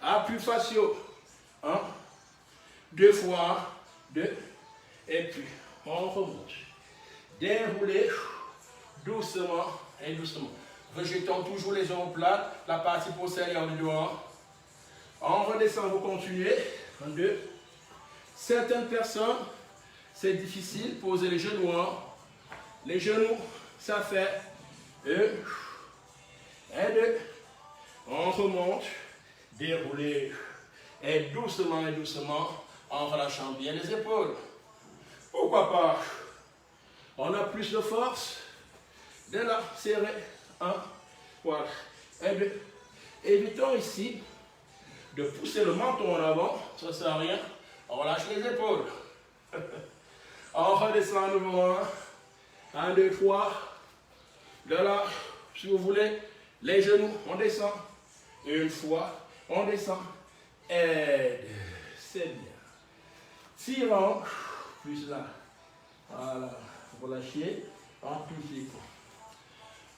Appui faciaux. 1. 2 fois. 2. Et puis on remonte. Dérouler doucement et doucement. Rejetons toujours les omoplates, la partie postérieure du doigt. On redescend, vous continuez. 1, 2. Certaines personnes, c'est difficile, poser les genoux. Hein. Les genoux, ça fait 1 et 2. On remonte, dérouler et doucement, en relâchant bien les épaules. Pourquoi pas? On a plus de force. De là, serré. 1, voilà. Et 2. Évitons ici de pousser le menton en avant. Ça ne sert à rien. On relâche les épaules. On redescend nouveau. 1, 2, 3. De là, si vous voulez, les genoux, on descend. Une fois, on descend. Et c'est bien. Tirons, puis là. Voilà, relâchez. En touche les points.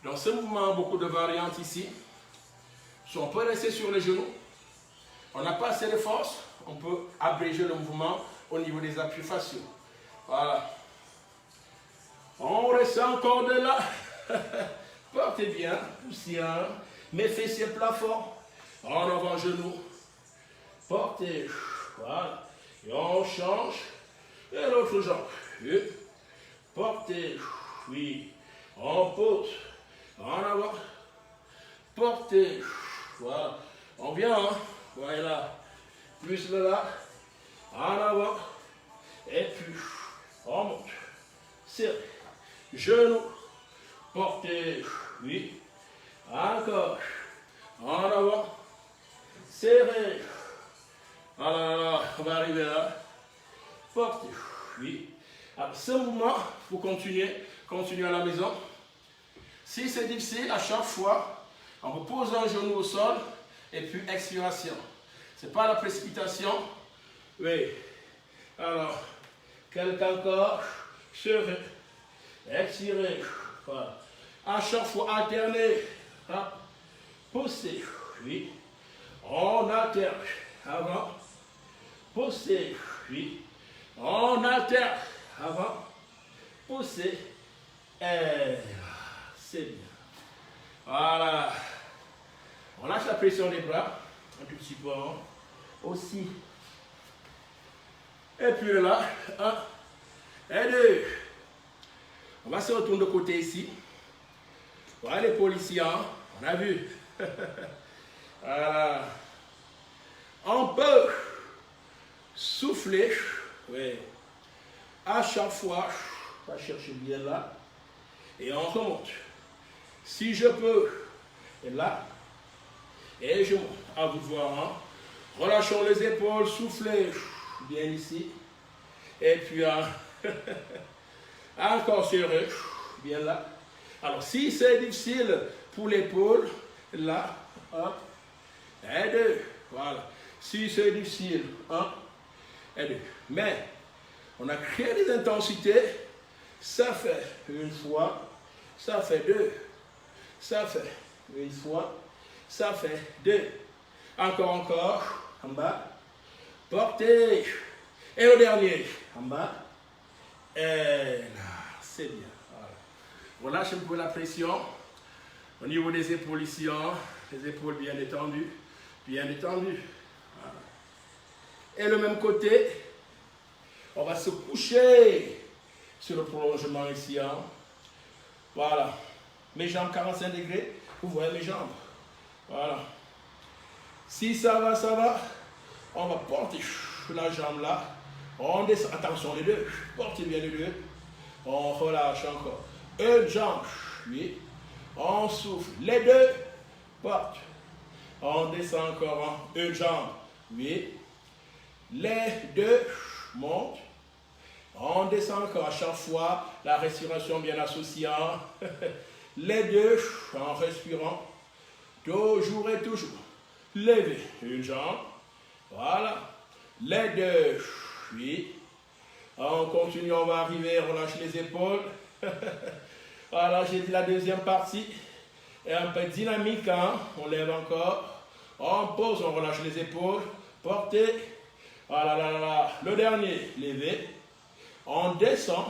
Dans ce mouvement, beaucoup de variantes ici. Si on peut rester sur les genoux, on n'a pas assez de force, on peut abréger le mouvement au niveau des appuis faciaux. Voilà. On reste encore de là. Portez bien, poussez un. Mes fessiers plafond. En avant genou. Portez. Voilà. Et on change. Et l'autre jambe. Portez. Oui. On pose. En avant. Portez. Voilà. On vient. Hein? Voilà. Plus là. En avant. Et puis. On monte. Serrez. Genou. Portez. Oui. Encore. En avant. Serrez. Voilà. On va arriver là. Portez. Oui. Alors, ce mouvement, vous continuez à la maison. Si c'est difficile, à chaque fois, on vous pose un genou au sol et puis expiration. Ce n'est pas la précipitation. Oui. Alors, quelqu'un encore, serrez, expirez. Voilà. À chaque fois, alternez. Poussez. Oui. On alterne. Avant. Poussez. Oui. On alterne. Avant. Poussez. Et c'est bien. Voilà. On lâche la pression des bras. Un tout petit peu. Aussi. Et puis là. 1 et 2. On va se retourner de côté ici. Voilà les policiers. On a vu. Voilà. On peut souffler. Oui. À chaque fois. On va chercher bien là. Et on remonte. Si je peux. Et là. Et je monte. À vous de voir. Hein. Relâchons les épaules. Soufflez. Bien ici. Et puis. Encore serré. Bien là. Alors si c'est difficile pour l'épaule. Là. 1 et 2. Voilà. Si c'est difficile. 1 et 2. Mais. On a créé des intensités. Ça fait une fois. Ça fait 2. Ça fait une fois. Ça fait 2. Encore. En bas. Portez. Et le dernier. En bas. Et là. C'est bien. Voilà. Relâche un peu la pression. Au niveau des épaules ici. Les épaules bien détendues. Bien détendues. Voilà. Et le même côté. On va se coucher sur le prolongement ici. Voilà. Mes jambes 45 degrés. Vous voyez mes jambes. Voilà. Si ça va, ça va. On va porter la jambe là. On descend. Attention les deux. Portez bien les deux. On relâche encore. Une jambe. Oui. On souffle. Les deux. Porte. On descend encore. Une jambe. Oui. Les deux. Monte. On descend encore à chaque fois. La respiration bien associée. Les deux. En respirant. Toujours et toujours. Levez une jambe. Voilà. Les deux. Oui. On continue, on va arriver, on relâche les épaules. Voilà, j'ai dit la deuxième partie. Et un peu dynamique, hein? On lève encore. On pose, on relâche les épaules. Portez. Voilà, là, là, là. Le dernier, levez. On descend.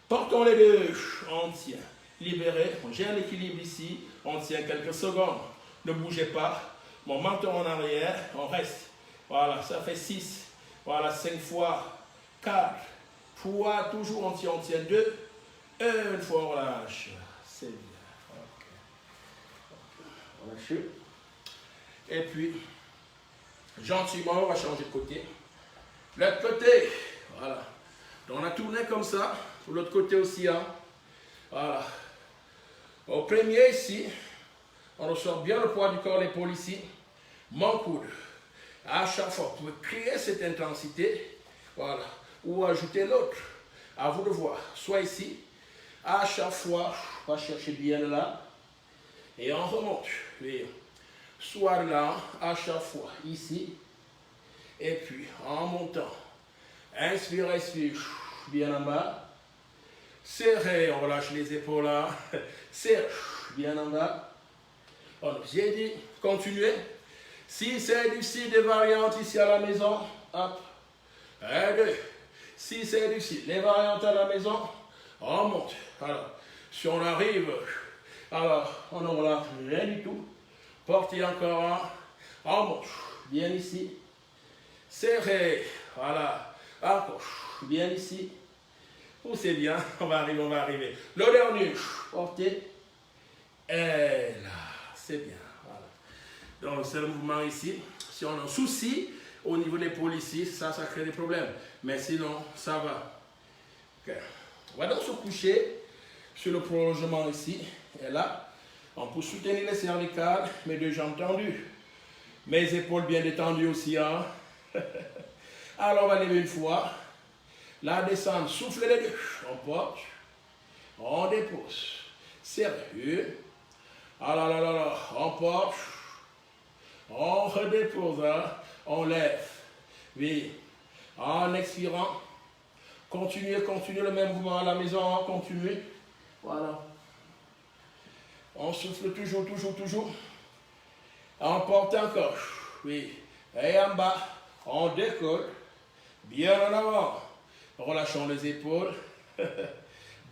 Portons les deux. On tient. Libérez. On gère l'équilibre ici. On tient quelques secondes. Ne bougez pas. Mon menton en arrière. On reste. Voilà, ça fait 6. Voilà, 5 fois. 4. 3. Toujours on tient 2. Une fois on relâche. C'est bien. Ok. On lâche. Et puis, gentiment, on va changer de côté. L'autre côté. Voilà. Donc on a tourné comme ça. Pour l'autre côté aussi. Hein. Voilà. Au premier ici, on ressort bien le poids du corps, l'épaule ici. Mon coude. À chaque fois, vous pouvez créer cette intensité. Voilà. Ou ajouter l'autre. À vous de voir. Soit ici, à chaque fois, on va chercher bien là. Et on remonte. Oui. Soit là, à chaque fois, ici. Et puis, en montant. Inspire, expire, bien en bas. Serrez, on relâche les épaules là. Serrez, bien en bas. J'ai dit, continuez. Si c'est difficile, des variantes ici à la maison, hop. 1, 2. Si c'est difficile, les variantes à la maison, on monte. Alors, si on arrive, alors, on ne relâche rien du tout. Portez encore un. On monte. Bien ici. Serrez. Voilà. Encore. Bien ici. Poussez bien. On va arriver, on va arriver. Le dernier. Portez. Et là. C'est bien. Voilà. Donc, c'est le mouvement ici. Si on a un souci au niveau des épaules ici, ça crée des problèmes. Mais sinon, ça va. Okay. On va donc se coucher sur le prolongement ici. Et là, on peut soutenir les cervicales, mes deux jambes tendues. Mes épaules bien détendues aussi. Hein? Alors, on va lever une fois. Là, descendre. Soufflez les deux. On porte. On dépose. Sérieux. Alors, là, on porte. On redépose. Hein? On lève. Oui. En expirant. Continuez le même mouvement à la maison. Continuez. Voilà. On souffle toujours. On porte encore. Oui. Et en bas, on décolle. Bien en avant. Relâchons les épaules.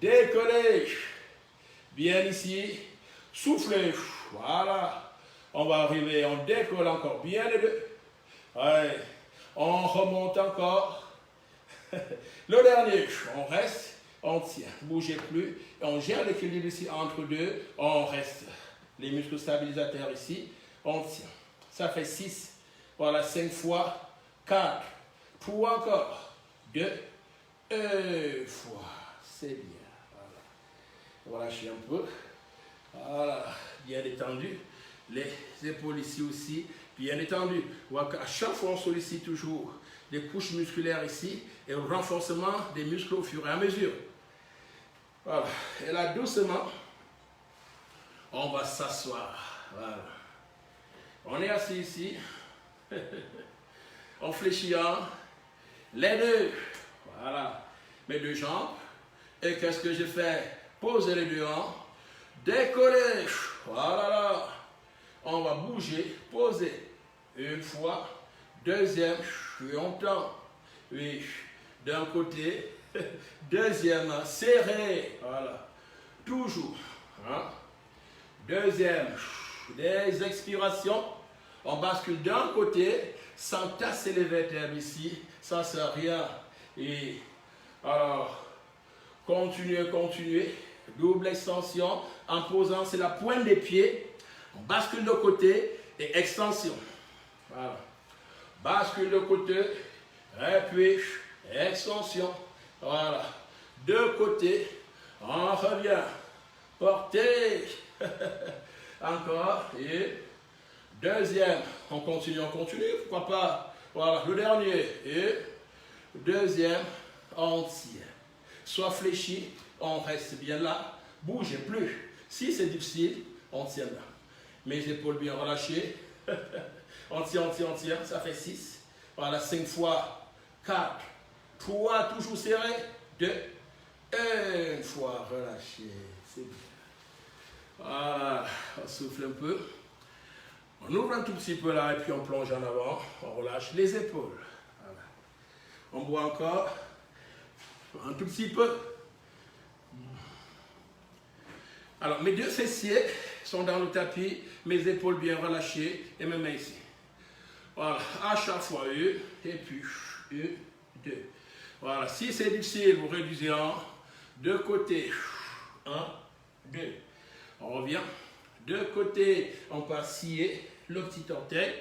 Décollez. Bien ici. Soufflez. Voilà. On va arriver. On décolle encore. Bien les deux. Ouais. On remonte encore. Le dernier. On reste. On tient, ne bougez plus, on gère l'équilibre ici entre deux, on reste. Les muscles stabilisateurs ici, on tient. Ça fait 6, voilà, 5 fois, 4, 3 encore, 2, 1 fois, c'est bien. Voilà. Relâchez un peu, voilà, bien détendu. Les épaules ici aussi, bien détendues. Voilà, à chaque fois, on sollicite toujours des couches musculaires ici et le renforcement des muscles au fur et à mesure. Voilà. Et là, doucement, on va s'asseoir. Voilà. On est assis ici. On fléchit les deux. Voilà. Mes deux jambes. Et qu'est-ce que je fais? Poser les deux hanches. Décoller. Voilà là. On va bouger. Poser. Une fois. Deuxième. Longtemps. Oui. D'un côté. Deuxième, serré, voilà, toujours, hein? Deuxième, des expirations, on bascule d'un côté, sans tasser les vertèbres ici, ça ne sert à rien, et alors, continuez, double extension, en posant, c'est la pointe des pieds, on bascule de côté, et extension, voilà, bascule de côté, et puis, extension. Voilà. De côté. On revient. Portez. Encore. Et deuxième. On continue. Pourquoi pas. Voilà. Le dernier. Et deuxième. On tient. Soit fléchi. On reste bien là. Bougez plus. Si c'est difficile, on tient là. Mes épaules bien relâchées. On tient. Ça fait 6. Voilà. 5 fois. 4. 3, toujours serré. 2, 1 fois, relâché. C'est bien. Voilà, on souffle un peu. On ouvre un tout petit peu là et puis on plonge en avant. On relâche les épaules. Voilà. On boit encore. Un tout petit peu. Alors, mes deux fessiers sont dans le tapis. Mes épaules bien relâchées et mes mains ici. Voilà, à chaque fois, 1 et puis 1, 2. Voilà, si c'est difficile, vous réduisez en deux côtés. 1, 2. On revient. Deux côtés, on passe scier le petit orteil.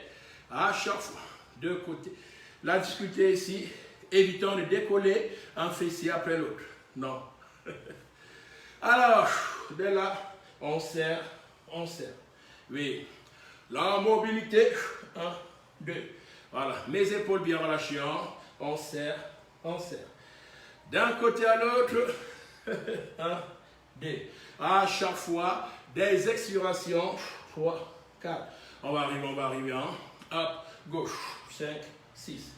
À chaque fois, deux côtés. La difficulté ici, évitons de décoller un fessier après l'autre. Non. Alors, de là, on serre. Oui. La mobilité. 1, 2. Voilà, mes épaules bien relâchées. On serre. d'un côté à l'autre. 1, 2. À chaque fois, des expirations. 3, 4. On va arriver en hop, gauche. 5, 6.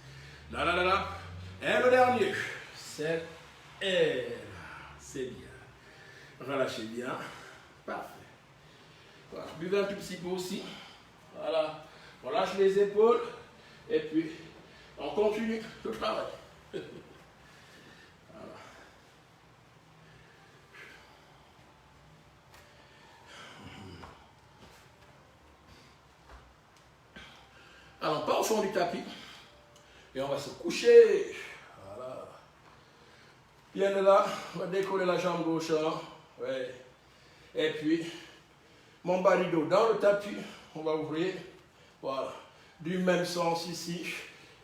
Là, là, là, là. Et le dernier. 7. Et là. C'est bien. Relâchez bien. Parfait. Voilà. Buvez un tout petit peu aussi. Voilà. On lâche les épaules. Et puis, on continue le travail. Voilà. Alors, pas au fond du tapis. Et on va se coucher. Voilà. Bien de là, on va décoller la jambe gauche. Hein. Ouais. Et puis, mon bas du dos dans le tapis. On va ouvrir. Voilà. Du même sens ici.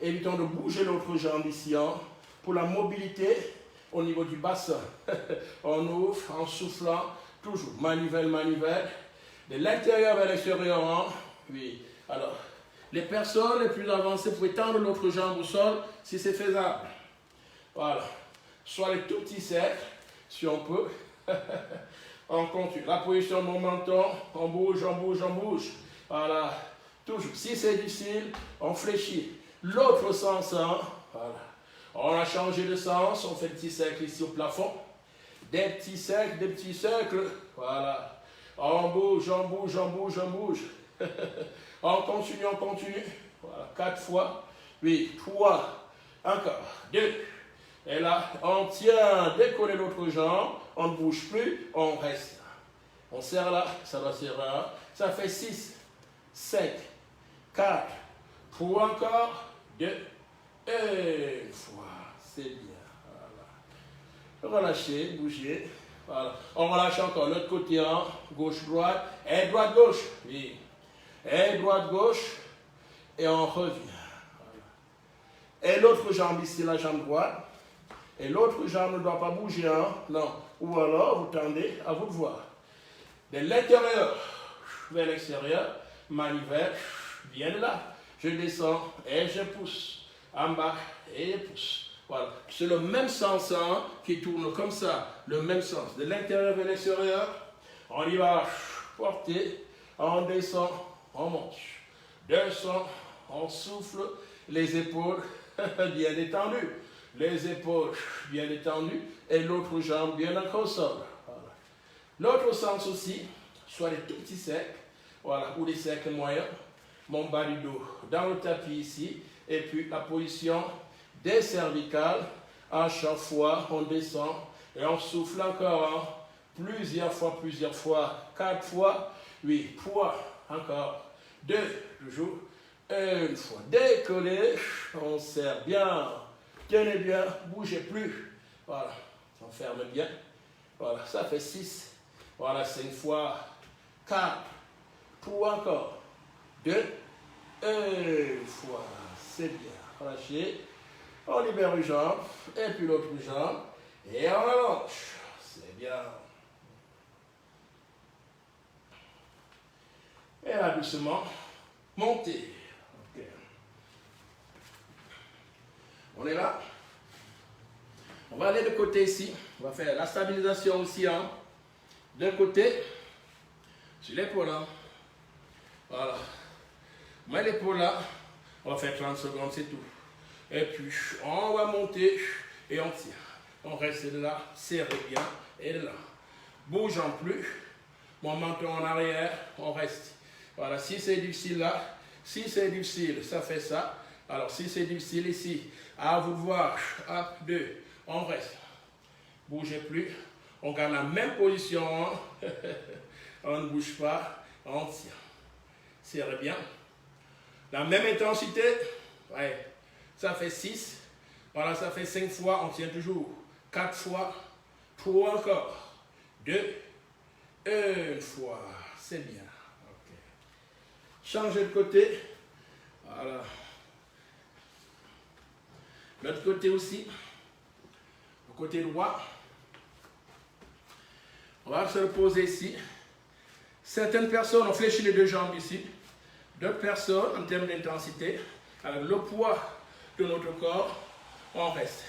Évitons de bouger l'autre jambe ici. Hein. Pour la mobilité au niveau du bassin. On ouvre en soufflant. Toujours manivelle, manivelle. De l'intérieur vers l'extérieur. Hein. Oui. Alors, les personnes les plus avancées peuvent tendre l'autre jambe au sol si c'est faisable. Voilà. Soit les tout petits cercles, si on peut. On continue. La position de mon menton, on bouge, on bouge, on bouge. Voilà. Toujours. Si c'est difficile, on fléchit. L'autre sens, hein. Voilà. On a changé de sens, on fait des petits cercles ici au plafond. Des petits cercles, des petits cercles. Voilà. On bouge, on bouge, on bouge, on bouge. On continue, on continue. Voilà, 4 fois. 8, 3, encore, 2. Et là, on tient, décoller l'autre jambe. On ne bouge plus, on reste. On serre là, ça doit serrer là. Ça fait 6, 5, 4. Pour encore, 2. Et une fois. C'est bien. Voilà. Relâchez, bougez. Voilà. On relâche encore l'autre côté, hein. Gauche, droite. Et droite, gauche. Oui. Et droite, gauche, et on revient. Voilà. Et l'autre jambe ici, la jambe droite. Et l'autre jambe ne doit pas bouger, hein? Non. Ou alors, vous tendez, à vous de voir. De l'intérieur vers l'extérieur, manivelle, viens de là. Je descends et je pousse. En bas et je pousse. Voilà. C'est le même sens, hein, qui tourne comme ça. Le même sens. De l'intérieur vers l'extérieur, on y va porter, on descend. On monte, descend, on souffle, les épaules bien détendues, les épaules bien détendues et l'autre jambe bien accrochée au sol. Voilà. L'autre sens aussi, soit les tout petits cercles, voilà, ou les cercles moyens, mon bas du dos dans le tapis ici, et puis la position des cervicales, à chaque fois on descend et on souffle encore, hein, plusieurs fois, 4 fois, 8 fois. Encore 2, toujours, une fois. Décollez, on serre bien, tenez bien, bougez plus. Voilà, on ferme bien. Voilà, ça fait 6. Voilà, 5 fois, 4, pour encore 2, une fois. C'est bien. Relâchez, on libère une jambe, et puis l'autre jambe, et on allonge. C'est bien. Et là, doucement, montez. Okay. On est là. On va aller de côté ici. On va faire la stabilisation aussi. Hein. D'un côté, sur l'épaule. Hein. Voilà. On met l'épaule là. On va faire 30 secondes, c'est tout. Et puis, on va monter et on tire. On reste là, serrez bien. Et là. Bougeons plus. Mon menton en arrière, on reste. Voilà, si c'est difficile là, si c'est difficile, ça fait ça. Alors, si c'est difficile ici, à vous de voir, 1, 2, on reste. Bougez plus, on garde la même position, on ne bouge pas, on tire. Serrez bien. La même intensité, ouais, ça fait 6. Voilà, ça fait 5 fois, on tient toujours. 4 fois, 3 encore. 2, 1 fois, c'est bien. Changez de côté. Voilà. L'autre côté aussi. Le côté droit. On va se reposer ici. Certaines personnes ont fléchi les 2 jambes ici. D'autres personnes, en termes d'intensité, avec le poids de notre corps, on reste.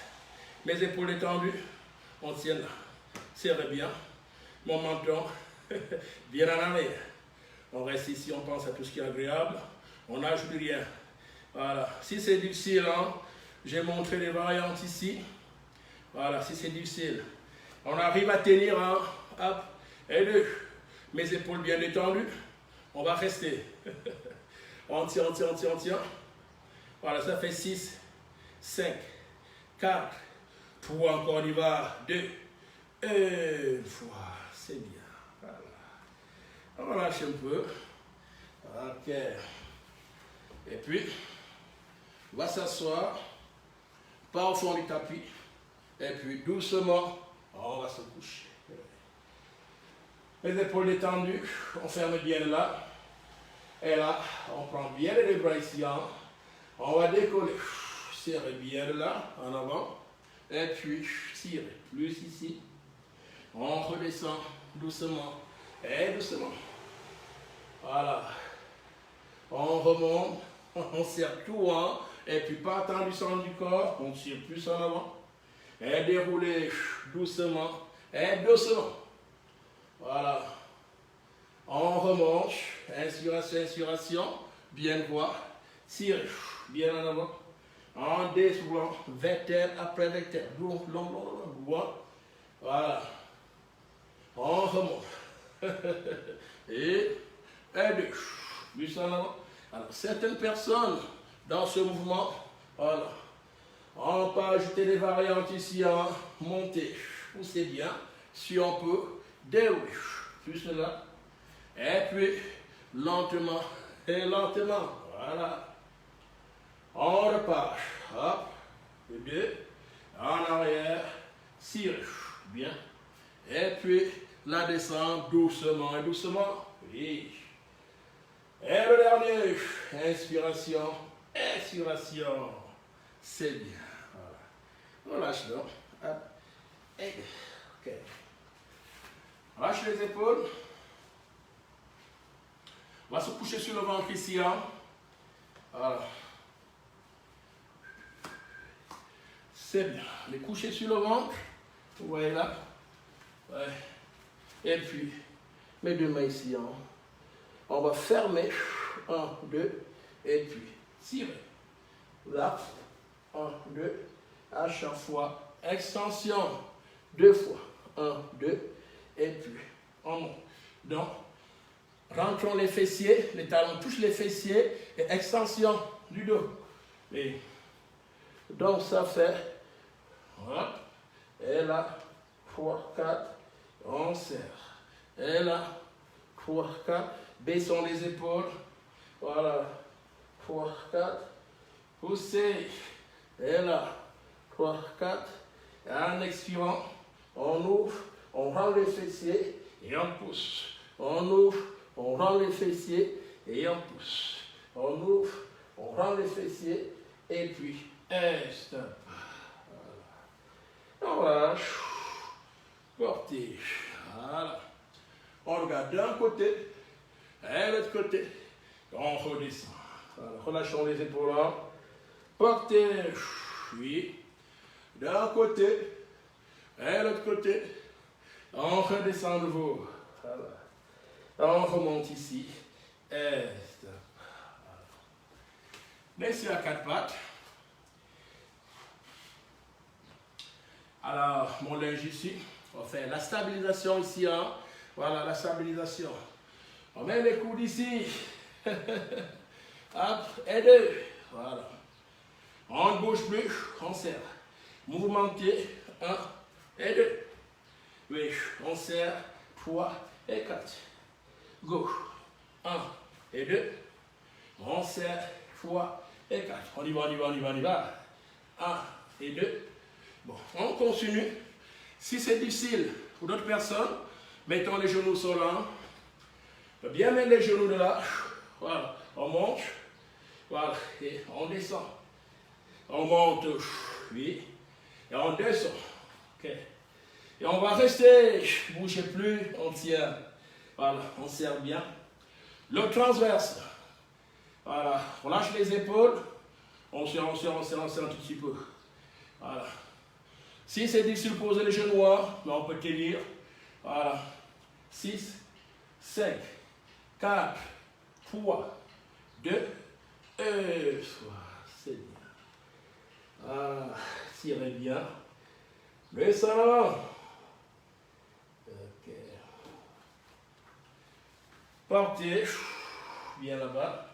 Mes épaules détendues. On tient là. Serrez bien. Mon menton bien en arrière. On reste ici, on pense à tout ce qui est agréable. On n'ajoute rien. Voilà. Si c'est difficile, hein, j'ai montré les variantes ici. Voilà, si c'est difficile. On arrive à tenir un, hop, et deux. Mes épaules bien détendues. On va rester. On tient, on tient, on tient, on tient. Voilà, ça fait 6, 5, 4, 3, encore on y va, 2, une fois, c'est bien. Voilà. On relâche un peu. Ok. Et puis, on va s'asseoir, pas au fond du tapis. Et puis, doucement, on va se coucher. Les épaules détendues, on ferme bien là. Et là, on prend bien les bras ici. Hein. On va décoller. Serrez bien là, en avant. Et puis, tirez. Plus ici. On redescend doucement. Et doucement. Voilà. On remonte. On serre tout en. Et puis, partant du centre du corps, on tire plus en avant. Et déroulez doucement. Et doucement. Voilà. On remonte. Inspiration, inspiration. Bien voir. Tirez. Bien en avant. En descendant. Vertèbre après vertèbre. Long, long, long, long. Voilà. On remonte. Et deux. Plus en avant. Alors, certaines personnes, dans ce mouvement, voilà. On peut ajouter des variantes ici en montée. Poussez bien. Si on peut, dérouler. Plus là. Et puis, lentement et lentement. Voilà. On repart. Hop. Deux. En arrière. Tire. Bien. Et puis, la descente doucement et doucement. Oui. Et le dernier. Inspiration. Expiration. C'est bien. Voilà. Relâche donc. Hop. Et. Ok. Relâche les épaules. On va se coucher sur le ventre ici. Hein. Voilà. C'est bien. Les coucher sur le ventre. Vous voyez là. Ouais. Et puis, mes deux mains ici. Hein. On va fermer. 1, 2. Et puis, tirer. Là. 1, 2. À chaque fois. Extension. 2 fois. 1, 2. Et puis, on monte. Donc, rentrons les fessiers. Les talons touchent les fessiers. Et extension du dos. Et donc, ça fait. Voilà. Et là. 3, 4. On serre. Et là. 3, 4. Baissons les épaules. Voilà. 3, 4. Poussez. Et là. 3, 4. Et en expirant, on ouvre, on rend les fessiers et on pousse. On ouvre, on rend les fessiers et on pousse. On ouvre, on rend les fessiers et puis, stop. Voilà. On relâche. Portez. Voilà. On regarde d'un côté et l'autre côté. On redescend. Voilà. Relâchons les épaules là. Portez. Oui. D'un côté et l'autre côté. On redescend de nouveau. Voilà. On remonte ici. Et stop. Voilà. Laissez à 4 pattes. Alors, mon linge ici. On va faire la stabilisation ici. Hein. Voilà, la stabilisation. On met les coudes ici. Hop, et 2. Voilà. On ne bouge plus, on serre. Mouvementier, 1 et 2. Oui, on serre, 3 et 4. Gauche, 1 et 2. On serre, 3 et 4. On y va, on y va, on y va, on y va. 1 et 2. Bon, on continue. Si c'est difficile pour d'autres personnes, mettons les genoux sur là. Bien mettre les genoux de là. Voilà, on monte. Voilà, et on descend. On monte, oui, et on descend. Ok. Et on va rester, ne bougez plus, on tient. Voilà, on serre bien. Le transverse. Voilà, on lâche les épaules. On serre, on serre, on serre, on serre un tout petit peu. Voilà. Si c'est difficile, posez les genoux, mais on peut tenir. Voilà. 6, 5, 4, 3, 2, 1. C'est bien. Ah, tirez bien. Le sang. Ok. Partez. Bien là-bas.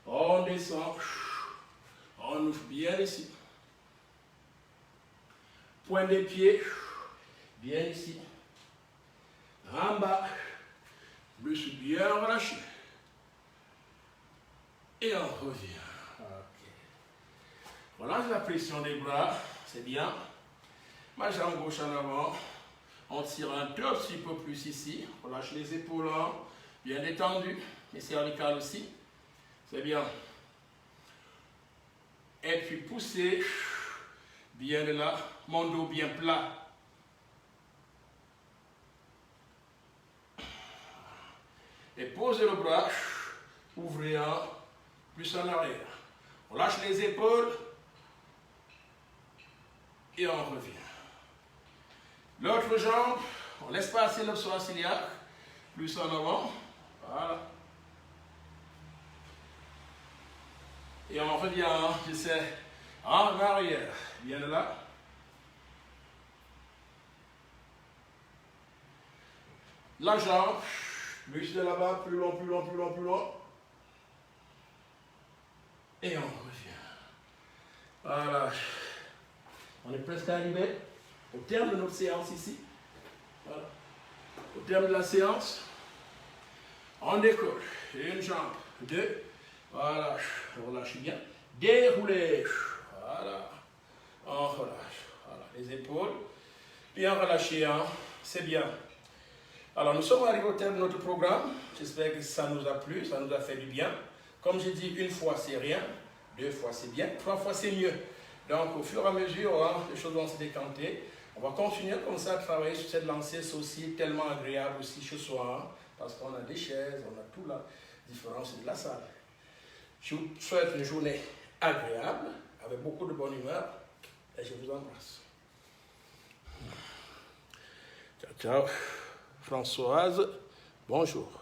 On descend. On ouvre bien ici. Point des pieds. Bien ici. En bas. Plus bien relâché. Et on revient. Ok. Relâche la pression des bras. C'est bien. Ma jambe gauche en avant. On tire un tout petit peu plus ici. Relâche les épaules. Bien détendu. Les cervicales aussi. C'est bien. Et puis poussez. Bien de là. Mon dos bien plat. Et posez le bras. Ouvrez plus en arrière. On lâche les épaules. Et on revient. L'autre jambe, on laisse passer le psoas iliaque. Plus en avant. Voilà. Et on revient, j'essaie, en arrière. Bien de là. La jambe, plus de là-bas, plus loin, plus loin, plus loin, plus loin. Et on revient. Voilà. On est presque arrivé au terme de notre séance ici. Voilà. Au terme de la séance, on décolle. Une jambe, deux. Voilà. Relâchez bien. Déroulez. Voilà. On relâche. Voilà. Les épaules. Bien relâché. C'est bien. Alors, nous sommes arrivés au terme de notre programme. J'espère que ça nous a plu, ça nous a fait du bien. Comme j'ai dit, une fois, c'est rien. 2 fois, c'est bien. 3 fois, c'est mieux. Donc, au fur et à mesure, les choses vont se décanter. On va continuer comme ça à travailler sur cette lancée. C'est aussi tellement agréable aussi ce soir, parce qu'on a des chaises, on a tout la différence de la salle. Je vous souhaite une journée agréable, avec beaucoup de bonne humeur, et je vous embrasse. Ciao, ciao. Françoise, bonjour.